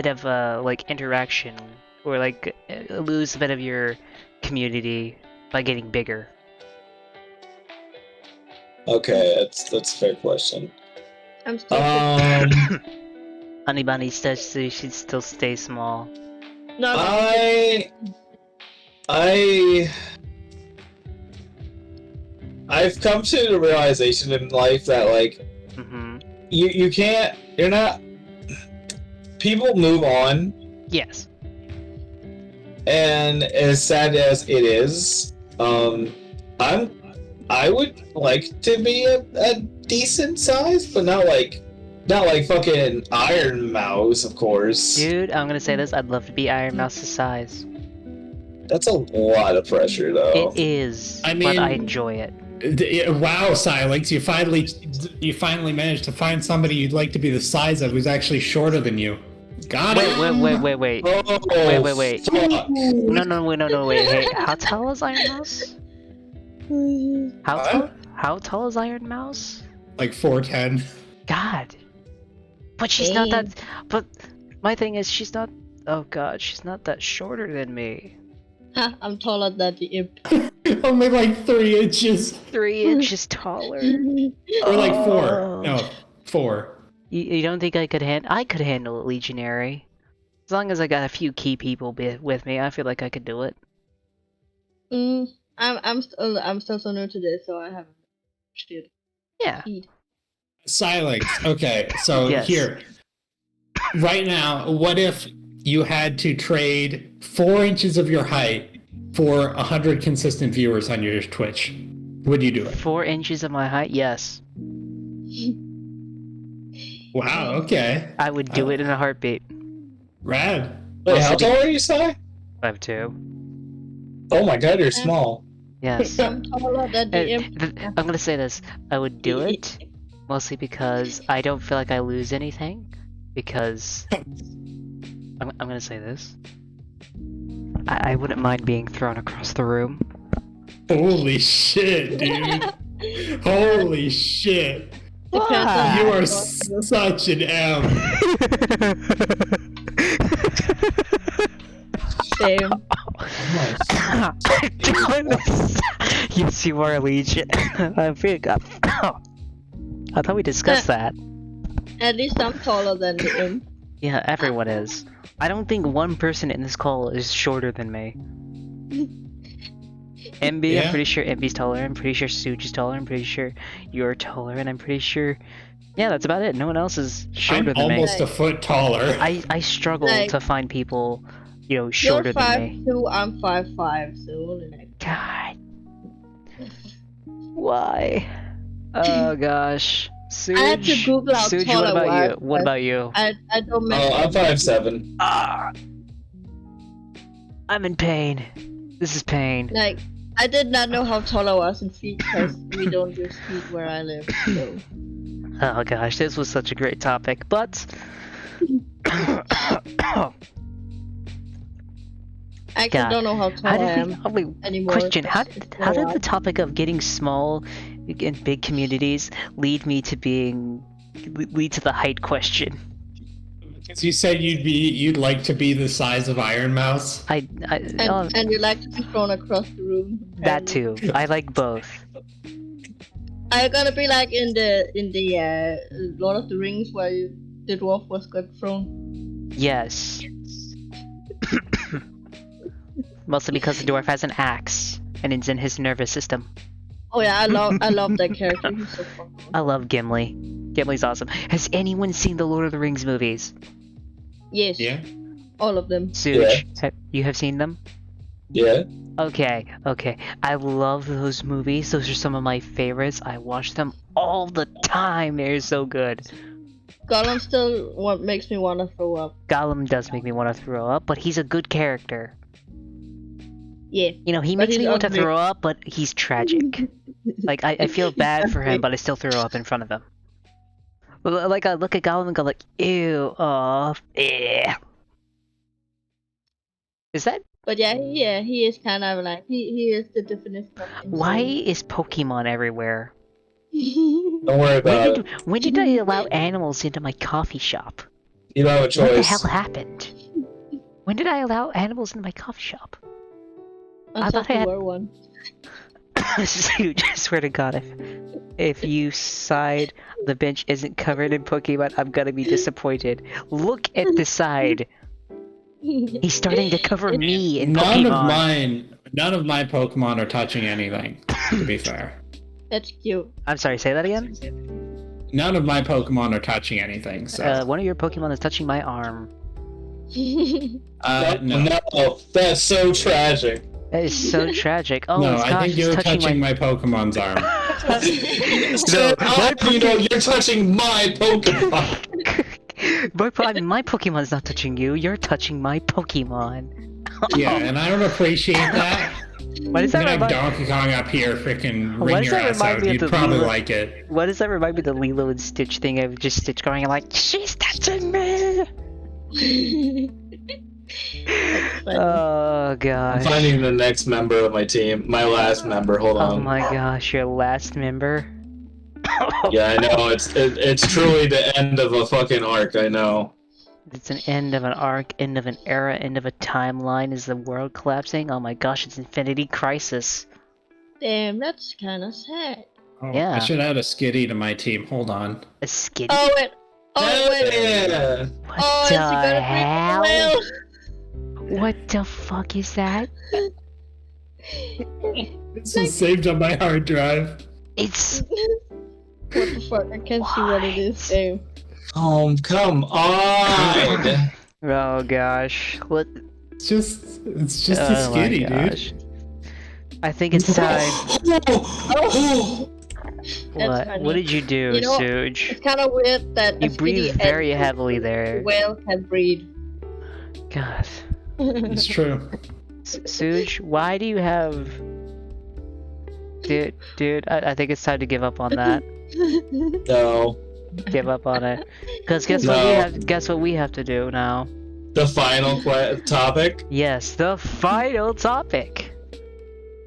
of like interaction, or like lose a bit of your community by getting bigger. Okay, that's a fair question. I'm still. Honey Bunny says she should still stay small. No, I've come to the realization in life that like Mm-hmm. you're not people move on, Yes. and as sad as it is, I would like to be a decent size, but not like fucking Iron Mouse, of course. Dude, I'm gonna say this, I'd love to be Iron Mouse's size. That's a lot of pressure, though. It is, I but I mean- enjoy it. Wow, Silex, you finally managed to find somebody you'd like to be the size of who's actually shorter than you. Got it. Wait. Oh, Wait. fuck. No, wait. Hey, how tall is Iron Mouse? Huh? How tall is Iron Mouse? Like 4'10". God. But she's not that. But my thing is, she's not. Oh God, she's not that shorter than me. I'm taller than the imp. Only like 3 inches. 3 inches taller. Or like 4. Oh. No, 4. You don't think I could I could handle a legionary. As long as I got a few key people with me, I feel like I could do it. I'm still so new to this, so I haven't shit. Yeah. Silex. Okay, so Yes. here. Right now, what if you had to trade 4 inches of your height for 100 consistent viewers on your Twitch? Would you do it? 4 inches of my height, yes. Wow, okay. I would do it in a heartbeat. Rad. Wait, how Also, tall are you, Si? 5'2". Oh my god, you're small. Yes. I'm taller than the imp. I'm gonna say this. I would do it mostly because I don't feel like I lose anything. Because I'm gonna say this. I wouldn't mind being thrown across the room. Holy shit, dude. Holy shit. Depends on You the are costume. such an M. Same. Yes, you are a legion. I forgot. I thought we discussed that. At least I'm taller than the imp. Yeah, everyone is. I don't think one person in this call is shorter than me. MB, Yeah. I'm pretty sure MB's taller. I'm pretty sure Suj is taller. I'm pretty sure you're taller, and I'm pretty sure. Yeah, that's about it. No one else is shorter I'm than me. almost a foot taller. I struggle Like- to find people, You're shorter than me. 5'2", I'm 5'5", so like. God. Why? Oh gosh. Suj, I had to Google how Suj, tall what I about you? was, What but about you? I don't Oh, measure. I'm 5'7". Ah. I'm in pain. This is pain. Like, I did not know how tall I was in feet because we don't use feet where I live. So Oh gosh, this was such a great topic, but I actually God. don't know how tall how I did we? am Oh, wait, anymore. question: How It's did been a how did while. the topic of getting small in big communities lead me to lead to the height question? Because you said you'd like to be the size of Iron Mouse. And you like to be thrown across the room. that apparently. too. I like both. Are you gonna be like in the Lord of the Rings where the dwarf was got thrown? Yes. Mostly because the dwarf has an axe and it's in his nervous system. Oh yeah, I love that character. He's so fun. I love Gimli. Gimli's awesome. Has anyone seen the Lord of the Rings movies? Yes, Yeah. all of them. Suj, you have seen them? Yeah. Okay. I love those movies. Those are some of my favorites. I watch them all the time. They're so good. Gollum still makes me want to throw up. Gollum does make me want to throw up, but he's a good character. Yeah. You know, he But makes me he's want to ugly. throw up, but he's tragic. Like, I feel bad for him, but I still throw up in front of him. Like, I look at Gollum and go like, ew, oh, yeah. Is that... But yeah, he is kind of like he is the definition of Why is Pokemon everywhere? insane. Don't worry about it. When did I allow animals into my coffee shop? You don't have a What the choice. hell happened? When did I allow animals into my coffee shop? I thought thought I you had- were one. Dude, I swear to God, if you side the bench isn't covered in Pokemon, I'm gonna be disappointed. Look at the side. He's starting to cover me in Pokemon. None of my Pokemon are touching anything, to be fair. That's cute. I'm sorry, say that again? None of my Pokemon are touching anything, so. One of your Pokemon is touching my arm. No. No, that's so tragic. That is so tragic. Oh No, gosh, I think it's you're touching touching my Pokemon's arm. So, you know, you're touching my Pokemon. my Pokemon's not touching you, you're touching my Pokemon. Yeah, and I don't appreciate that. Why does You that can have remind Donkey Kong up here freaking Why ring does your that ass remind out. me of You'd the probably Lilo- like it. Why does that remind me of the Lilo and Stitch thing of just Stitch going like, she's touching me? Funny. Oh I'm gosh. finding the next member of my team. My last member. Hold Oh on. my gosh, your last member? Yeah, I know. It's truly the end of a fucking arc. I know. It's an end of an arc, end of an era, end of a timeline. Is the world collapsing? Oh my gosh, it's Infinity Crisis. Damn, that's kind of sad. Oh, Yeah. I should add a Skitty to my team. Hold on. A skid. Oh wait. Oh wait. Yeah. What Oh, is the he gonna hell? break the whale? What the fuck is that? This is saved on my hard drive. It's What the fuck? I can't see what it is. Damn. Come on. oh gosh. What? It's just a Oh my Skitty, dude. gosh. I think it's time. Oh. What? funny. What did you do, You know, Suj? It's kind of weird that You a breathe Skitty very and heavily a there. whale can breed. God. It's true. Suj, why do you have... Dude, I think it's time to give up on that. No. Give up on it. Because guess what we have to do now? The final topic? Yes, the final topic.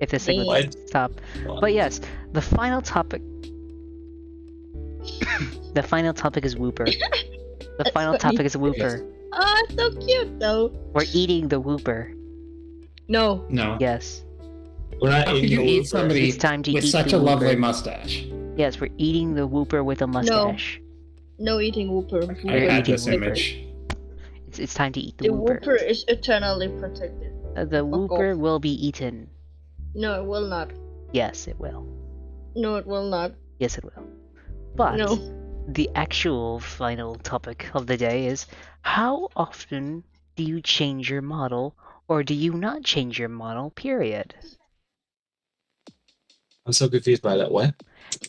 If this thing would What? stop. But yes, the final topic. The final topic is Whooper. The final topic is Whooper. Oh, it's so cute though. We're eating the Whooper. No. No. Yes. We're not How could eating you the eat Whooper. somebody It's time to with eat such the a lovely Whooper. mustache? Yes, we're eating the Whooper with a mustache. No eating Whooper. I We're had eating this Whooper. image. It's time to eat the The Whooper. Whooper is eternally protected. The Whooper off. will be eaten. No, it will not. Yes, it will. No, it will not. Yes, it will. But No. the actual final topic of the day is, how often do you change your model, or do you not change your model, period? I'm so confused by that. What?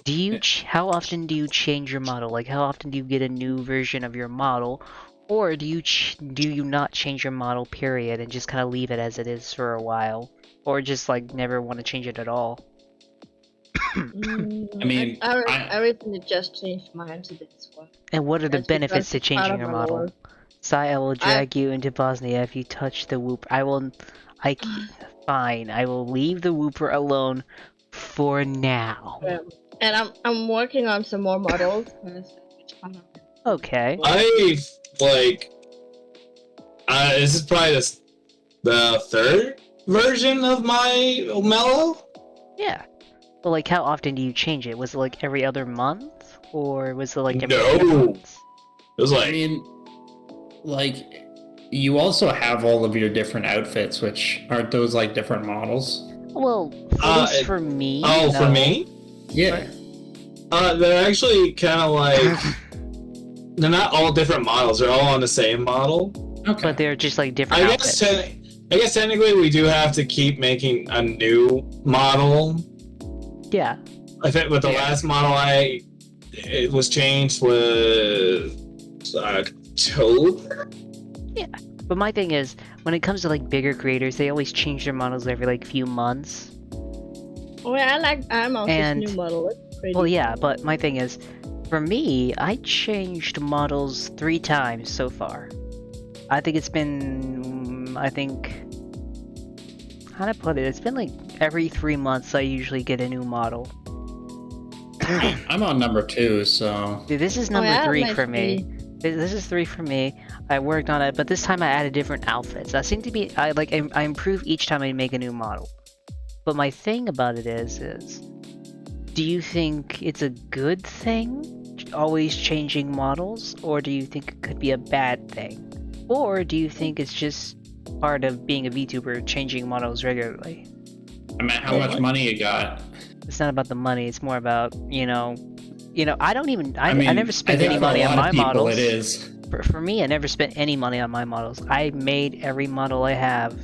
Do you how often do you change your model? Like, how often do you get a new version of your model, or do you not change your model, period, and just kind of leave it as it is for a while, or just like never want to change it at all? Mm, I mean, I recently just changed mine to this one. And what are the That's benefits to because it's part changing of your my model? lore. Sai, I will drag you into Bosnia if you touch the Whooper. Fine, I will leave the Whooper alone for now. Yeah. And I'm working on some more models. 'Cause it's part of it. Okay. I like. This is probably the third version of my Mellow. Yeah. But like, how often do you change it? Was it like every other month? Or was it like every No. 2 months? It was I like mean, like, you also have all of your different outfits, which aren't those like different models? Well, at least for me. oh, for no. me, Yeah. they're actually kind of like they're not all different models. They're all on the same model. Okay. But they're just like different I outfits. guess technically we do have to keep making a new model. Yeah. I think with the Yeah. last model, it was changed with October. But my thing is, when it comes to like bigger creators, they always change their models every like few months. Well, I like Almos's And- new model. It's pretty. Well, yeah, but my thing is, for me, I changed models 3 times so far. I think it's been, how to put it? It's been like every 3 months I usually get a new model. I'm on number 2, so Dude, this is Oh, number yeah, 3 mine's for me. This is 3 for me. I worked on it, but this time I added different outfits. I seem to be, I improve each time I make a new model. But my thing about it is, do you think it's a good thing, always changing models, or do you think it could be a bad thing? Or do you think it's just part of being a VTuber, changing models regularly? I mean, how much money you got? It's not about the money, it's more about, I don't even, I mean, never spent think any for a money on lot of my people models. It is. For me, I never spent any money on my models. I made every model I have.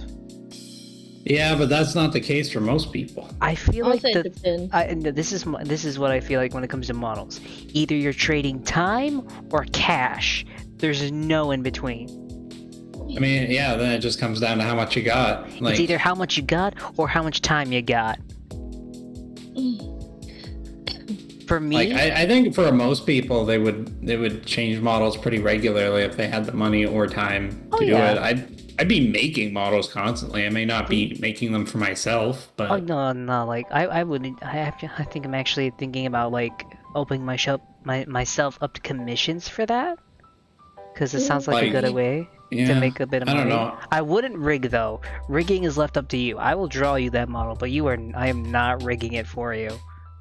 Yeah, but that's not the case for most people. I feel I'll like say it depends. this is what I feel like when it comes to models. Either you're trading time or cash. There's no in between. I mean, yeah, then it just comes down to how much you got. Like, It's either how much you got or how much time you got. For me, like I think for most people, they would change models pretty regularly if they had the money or time to Oh, do yeah. it. I'd be making models constantly. I may not be making them for myself, but oh no, like I wouldn't. I think I'm actually thinking about like opening myself up to commissions for that. Because it sounds like a Like, good way yeah, to make a bit of I money. don't know. I wouldn't rig though. Rigging is left up to you. I will draw you that model, but I am not rigging it for you.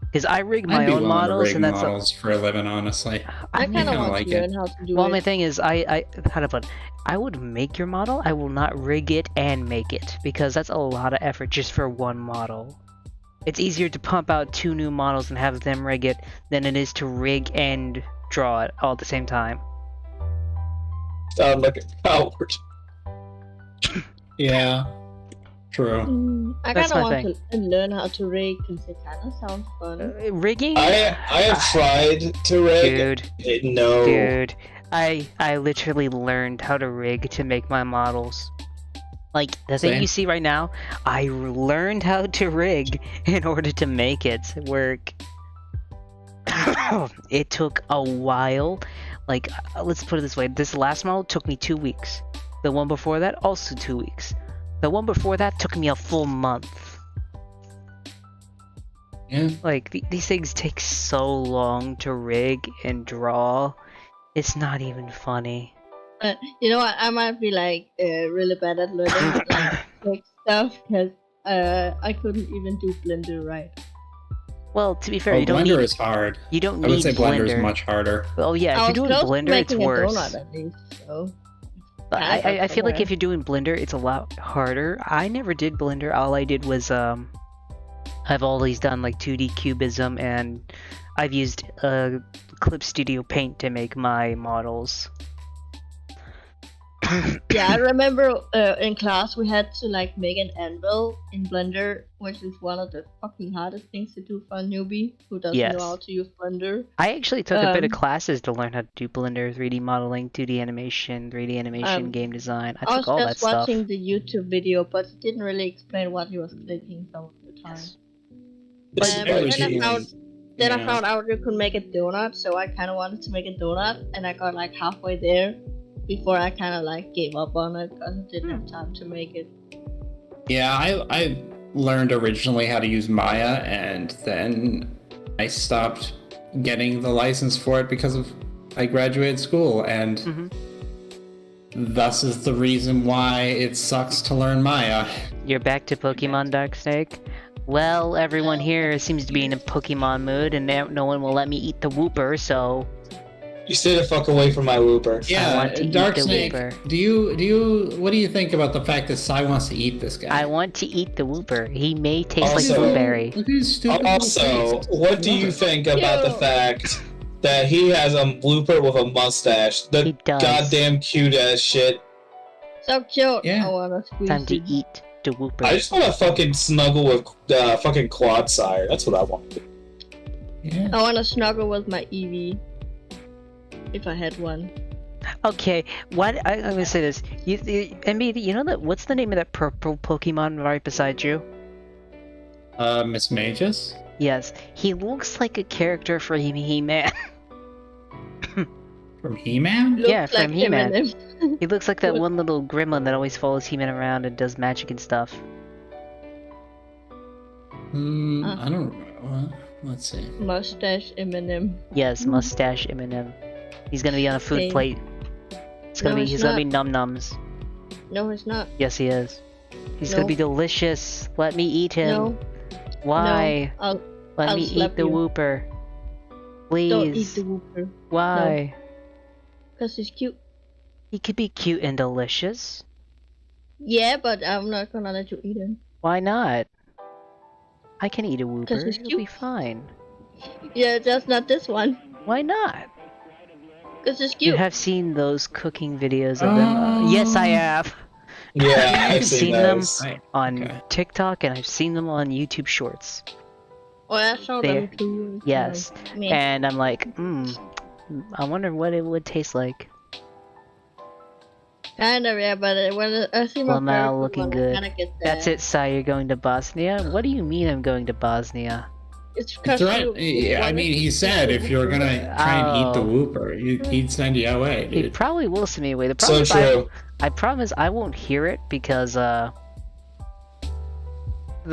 Because I rig my I'd be own willing models, to rig and that's models for a living, honestly. I mean, kind of kinda want like to it. learn how to do well, it. my thing is, I how to put it, I would make your model. I will not rig it and make it because that's a lot of effort just for one model. It's easier to pump out 2 new models and have them rig it than it is to rig and draw it all at the same time. Sound like a coward. Yeah, true. I That's kind of my want to learn how to rig because it kind of sounds fun. Rigging? I have tried to rig. Dude, No. dude, I literally learned how to rig to make my models. Like, the thing Same. you see right now, I learned how to rig in order to make it work. It took a while. Like, let's put it this way. This last model took me 2 weeks. The one before that, also 2 weeks. The one before that took me a full month. Yeah. Like, these things take so long to rig and draw. It's not even funny. You know what? I might be like really bad at learning like quick stuff because I couldn't even do Blender right. Well, to be fair, Well, you don't Blender need is hard. you don't I would need say Blender is Blender. much harder. Oh yeah, I if was you're doing close to Blender, it's making a worse. donut at least, so. But Yeah, I feel like somewhere. if you're doing Blender, it's a lot harder. I never did Blender. All I did was I've always done like 2D cubism, and I've used Clip Studio Paint to make my models. Yeah, I remember in class we had to like make an anvil in Blender, which is one of the fucking hardest things to do for a newbie who doesn't Yes. know how to use Blender. I actually took a bit of Um, classes to learn how to do Blender, 3D modeling, 2D animation, 3D animation, game design. I I was took all that just stuff. watching the YouTube video, but it didn't really explain what he was clicking some of the time. Yes. This But is then actually- I found out you could make a donut, so I kind of wanted to make a donut, and I got like halfway there before I kind of like gave up on it because I didn't have time to make it. Yeah, I learned originally how to use Maya, and then I stopped getting the license for it because of I graduated school, and Mhm. thus is the reason why it sucks to learn Maya. You're back to Pokemon Dark Snake? Well, everyone here seems to be in a Pokemon mood, and no one will let me eat the Wooper, so You stay the fuck away from my Wooper. Yeah, want to eat Dark the Snake. Wooper. What do you think about the fact that Sai wants to eat this guy? I want to eat the Wooper. He may taste like Also- blueberry. Look at his stupid little Also, face. what do you think about the Yo. fact that he has a blooper with a mustache? The He does. goddamn cute ass shit. So cute. Yeah. I wanna squeeze Time to it. eat the Wooper. I just want to fucking snuggle with fucking Quadsire. That's what I want to do. Yeah. I wanna snuggle with my Eevee. If I had one. Okay, what I'm gonna say this. MB, you know that? What's the name of that purple Pokemon right beside you? Miss Magus? Yes, he looks like a character from He-Man. From He-Man? Yeah, Looks from like He-Man. Eminem. He looks like that one little gremlin that always follows He-Man around and does magic and stuff. I don't know. Let's see. Mustache Eminem. Yes, mustache Eminem. He's gonna be on a food Okay. plate. It's gonna No, be. he's He's gonna be not. num nums. No, it's not. Yes, he is. He's No. gonna be delicious. Let me eat him. No. Why? No. Let I'll me slap eat the you. Wooper. Please. Don't eat the Wooper. Why? Because it's cute. He could be cute and delicious. Yeah, but I'm not gonna let you eat it. Why not? I can eat a Wooper. he's It'll cute. be fine. Yeah, just not this one. Why not? Because it's You cute. have seen those cooking videos of them. Yes, I have. Yeah, I've I've seen seen them those. Right. on Okay. TikTok and I've seen them on YouTube Shorts. Oh, I saw There. them too. It's Yes. like, meh. And I'm like, I wonder what it would taste like. Kind of, yeah, but when I see my Well, now favorite looking one, good. I kinda get That's it, Sai, you're going to Bosnia? What do you mean I'm going to Bosnia? It's because It's right. Yeah, I mean, he said if you were gonna try and eat the Oh. Wooper, he'd send you away, He dude. probably will send me away. The So problem is true. I promise I won't hear it because the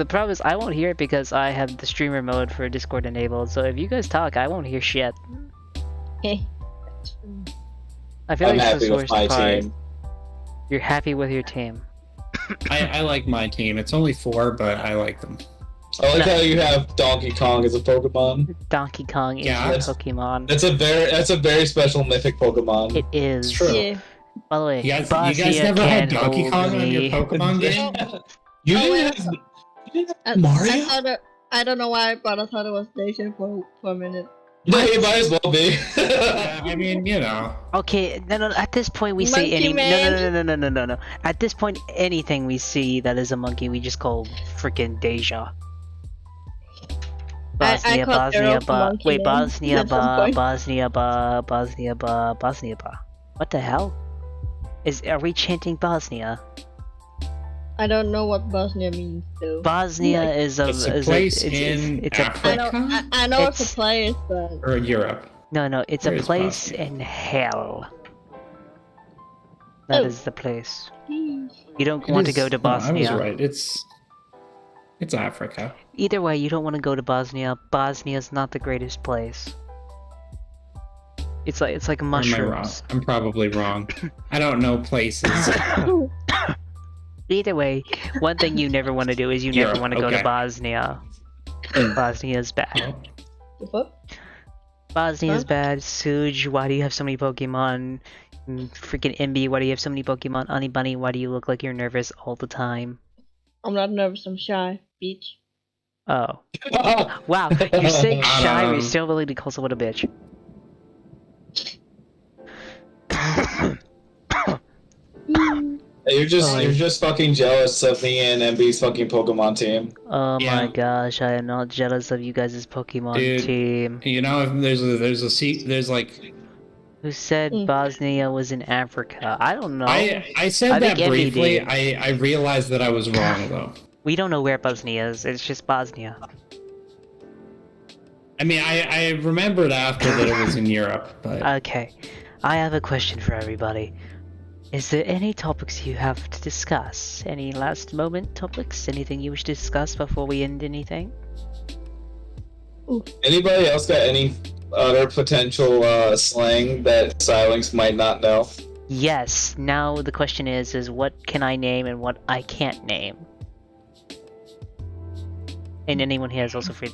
problem is I won't hear it because I have the streamer mode for Discord enabled. So if you guys talk, I won't hear shit. Hey. I feel I'm like happy this is the with worst my part. team. You're happy with your team. I like my team. It's only 4, but I like them. I like how you have Donkey Kong as a Pokemon. Donkey Kong is Yeah, your that's- Pokemon. That's a very special mythic Pokemon. It is. It's true. Yeah. By the way, You guys Bosnia never had can't Donkey hold Kong on your me. Pokemon game? You Oh, didn't have, you didn't have I Mario? thought I don't know why, but I thought it was Nation for a minute. Yeah, you might as well be. I mean, you know. Okay, no. At this point, we say Monkey any. Man. No. At this point, anything we see that is a monkey, we just call freaking Deja. I called Arrow Monkey wait, Man Bosnia, at some point. Bosnia. What the hell? Are we chanting Bosnia? I don't know what Bosnia means though. Bosnia is It's a place in it's a Africa I know it's It's- a place, but or Europe. No, it's Where a is place Bosnia? in hell. That Oh. is the place. Jeez. You don't It want to is- go to no, I was Bosnia. right. It's Africa. Either way, you don't want to go to Bosnia. Bosnia's not the greatest place. It's like Or am I wrong? mushrooms. I'm probably wrong. I don't know places. Either way, one thing you never want to do is you never Europe, want to go to okay. Bosnia. Bosnia's bad. Oh, The fuck? Bosnia's Huh? bad. Suj, why do you have so many Pokemon? Freaking MB, why do you have so many Pokemon? Honey Bunny, why do you look like you're nervous all the time? I'm not nervous. I'm shy, bitch. Oh. Wow, you're saying shy, but you're Um, still willing to call someone a bitch. You're just fucking jealous of me and MB's fucking Pokemon team. Oh Yeah. my gosh, I am not jealous of you guys' Pokemon Dude. team. you know, if there's like Who said Mm. Bosnia was in Africa? I don't know. I said I that think Emmy briefly. did. I realized that I was wrong though. We don't know where Bosnia is, it's just Bosnia. I mean, I remembered after that it was in Europe, but Okay, I have a question for everybody. Is there any topics you have to discuss? Any last moment topics? Anything you wish to discuss before we end anything? Anybody else got any other potential slang that Silings might not know? Yes, now the question is what can I name and what I can't name? And anyone here is also free.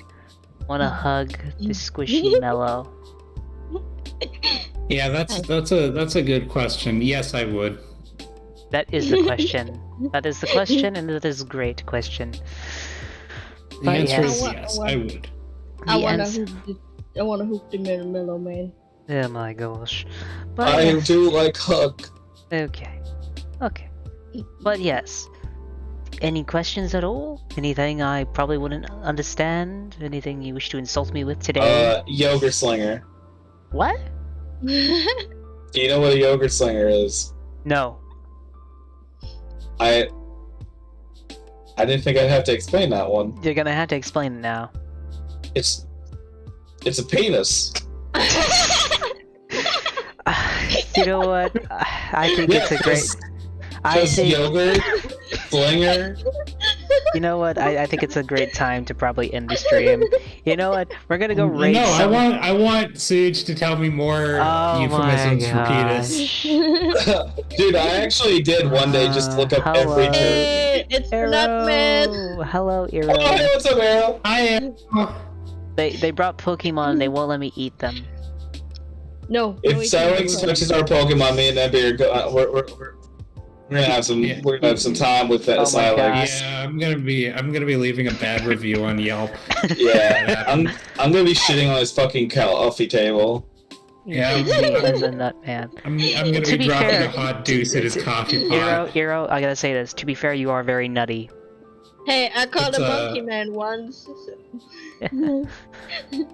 Wanna hug the squishy mellow? yeah, that's a good question. Yes, I would. That is the question. That is the question, and that is a great question. The But answer yes. is I yes, want- I would. I The wanna ans- hoop the mellow man. Oh my gosh. But I yes. do like hug. Okay. Okay. But yes. Any questions at all? Anything I probably wouldn't understand? Anything you wish to insult me with today? Yogurt slinger. What? Do you know what a yogurt slinger is? No. I didn't think I'd have to explain that one. You're gonna have to explain it now. It's a penis. You know what? I think it's a great. I Just think. yogurt slinger. You know what? I think it's a great time to probably end the stream. You know what? We're gonna go raid No, some. I want Suge to tell me more Oh euphemisms for penis. gosh. Dude, I actually did one day just look up every Hello. term. Hey, it's Nutman. Arrow. Hello, Oh, hey, Arrow. what's up, Arrow? I am. They brought Pokemon and they won't let me eat them. No. If we Silings can't. touches our Pokemon, me and Nebby are we're gonna have some Yeah. we're gonna have some time with that Oh my Silings. gosh. Yeah, I'm gonna be leaving a bad review on Yelp. Yeah, I'm gonna be shitting on his fucking coffee table. Yeah, Me as a nut man. I'm gonna To be be dropping fair- a hot deuce at his coffee pot. Arrow, I gotta say this. To be fair, you are very nutty. Hey, I called It's, a monkey man once.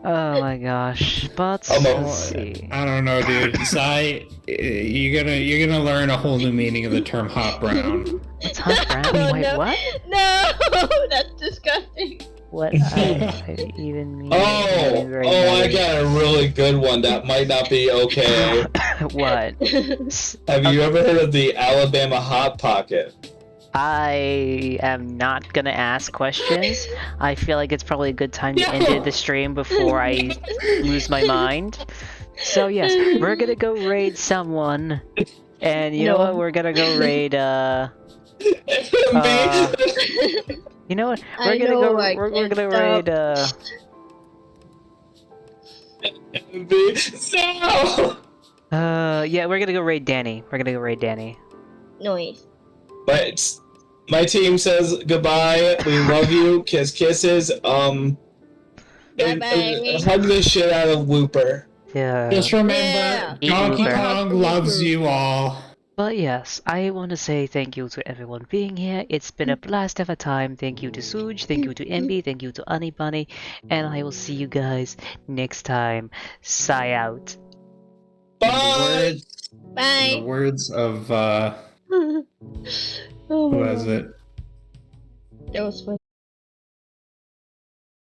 Oh my gosh. But I'm a- let's see. I don't know, dude. Sai, you're gonna learn a whole new meaning of the term hot brown. What's Hunt Brown? Oh, Wait, no. what? No, that's disgusting. What I even mean? Oh, very I nutty. got a really good one that might not be okay. What? Have you ever heard of the Alabama Hot Pocket? I am not gonna ask questions. I feel like it's probably a good time to end the stream before I lose my mind. So yes, we're gonna go raid someone, and you know No. what? We're gonna go raid. You know what? I know, I We're can't gonna stop. No! Yeah, we're gonna go raid Danny. We're gonna go raid Danny. Noise. But my team says goodbye. We love you. Kisses. And Bye-bye. hug the shit out of Whooper. Yeah. Just remember, Yeah. Donkey Eat Kong loves you all. But yes, I want to say thank you to everyone being here. It's been a blast of a time. Thank you to Suj, thank you to MB, thank you to Honey Bunny, and I will see you guys next time. Sigh out. Bye! In the Bye. words of Oh who my was God. it? That was fun.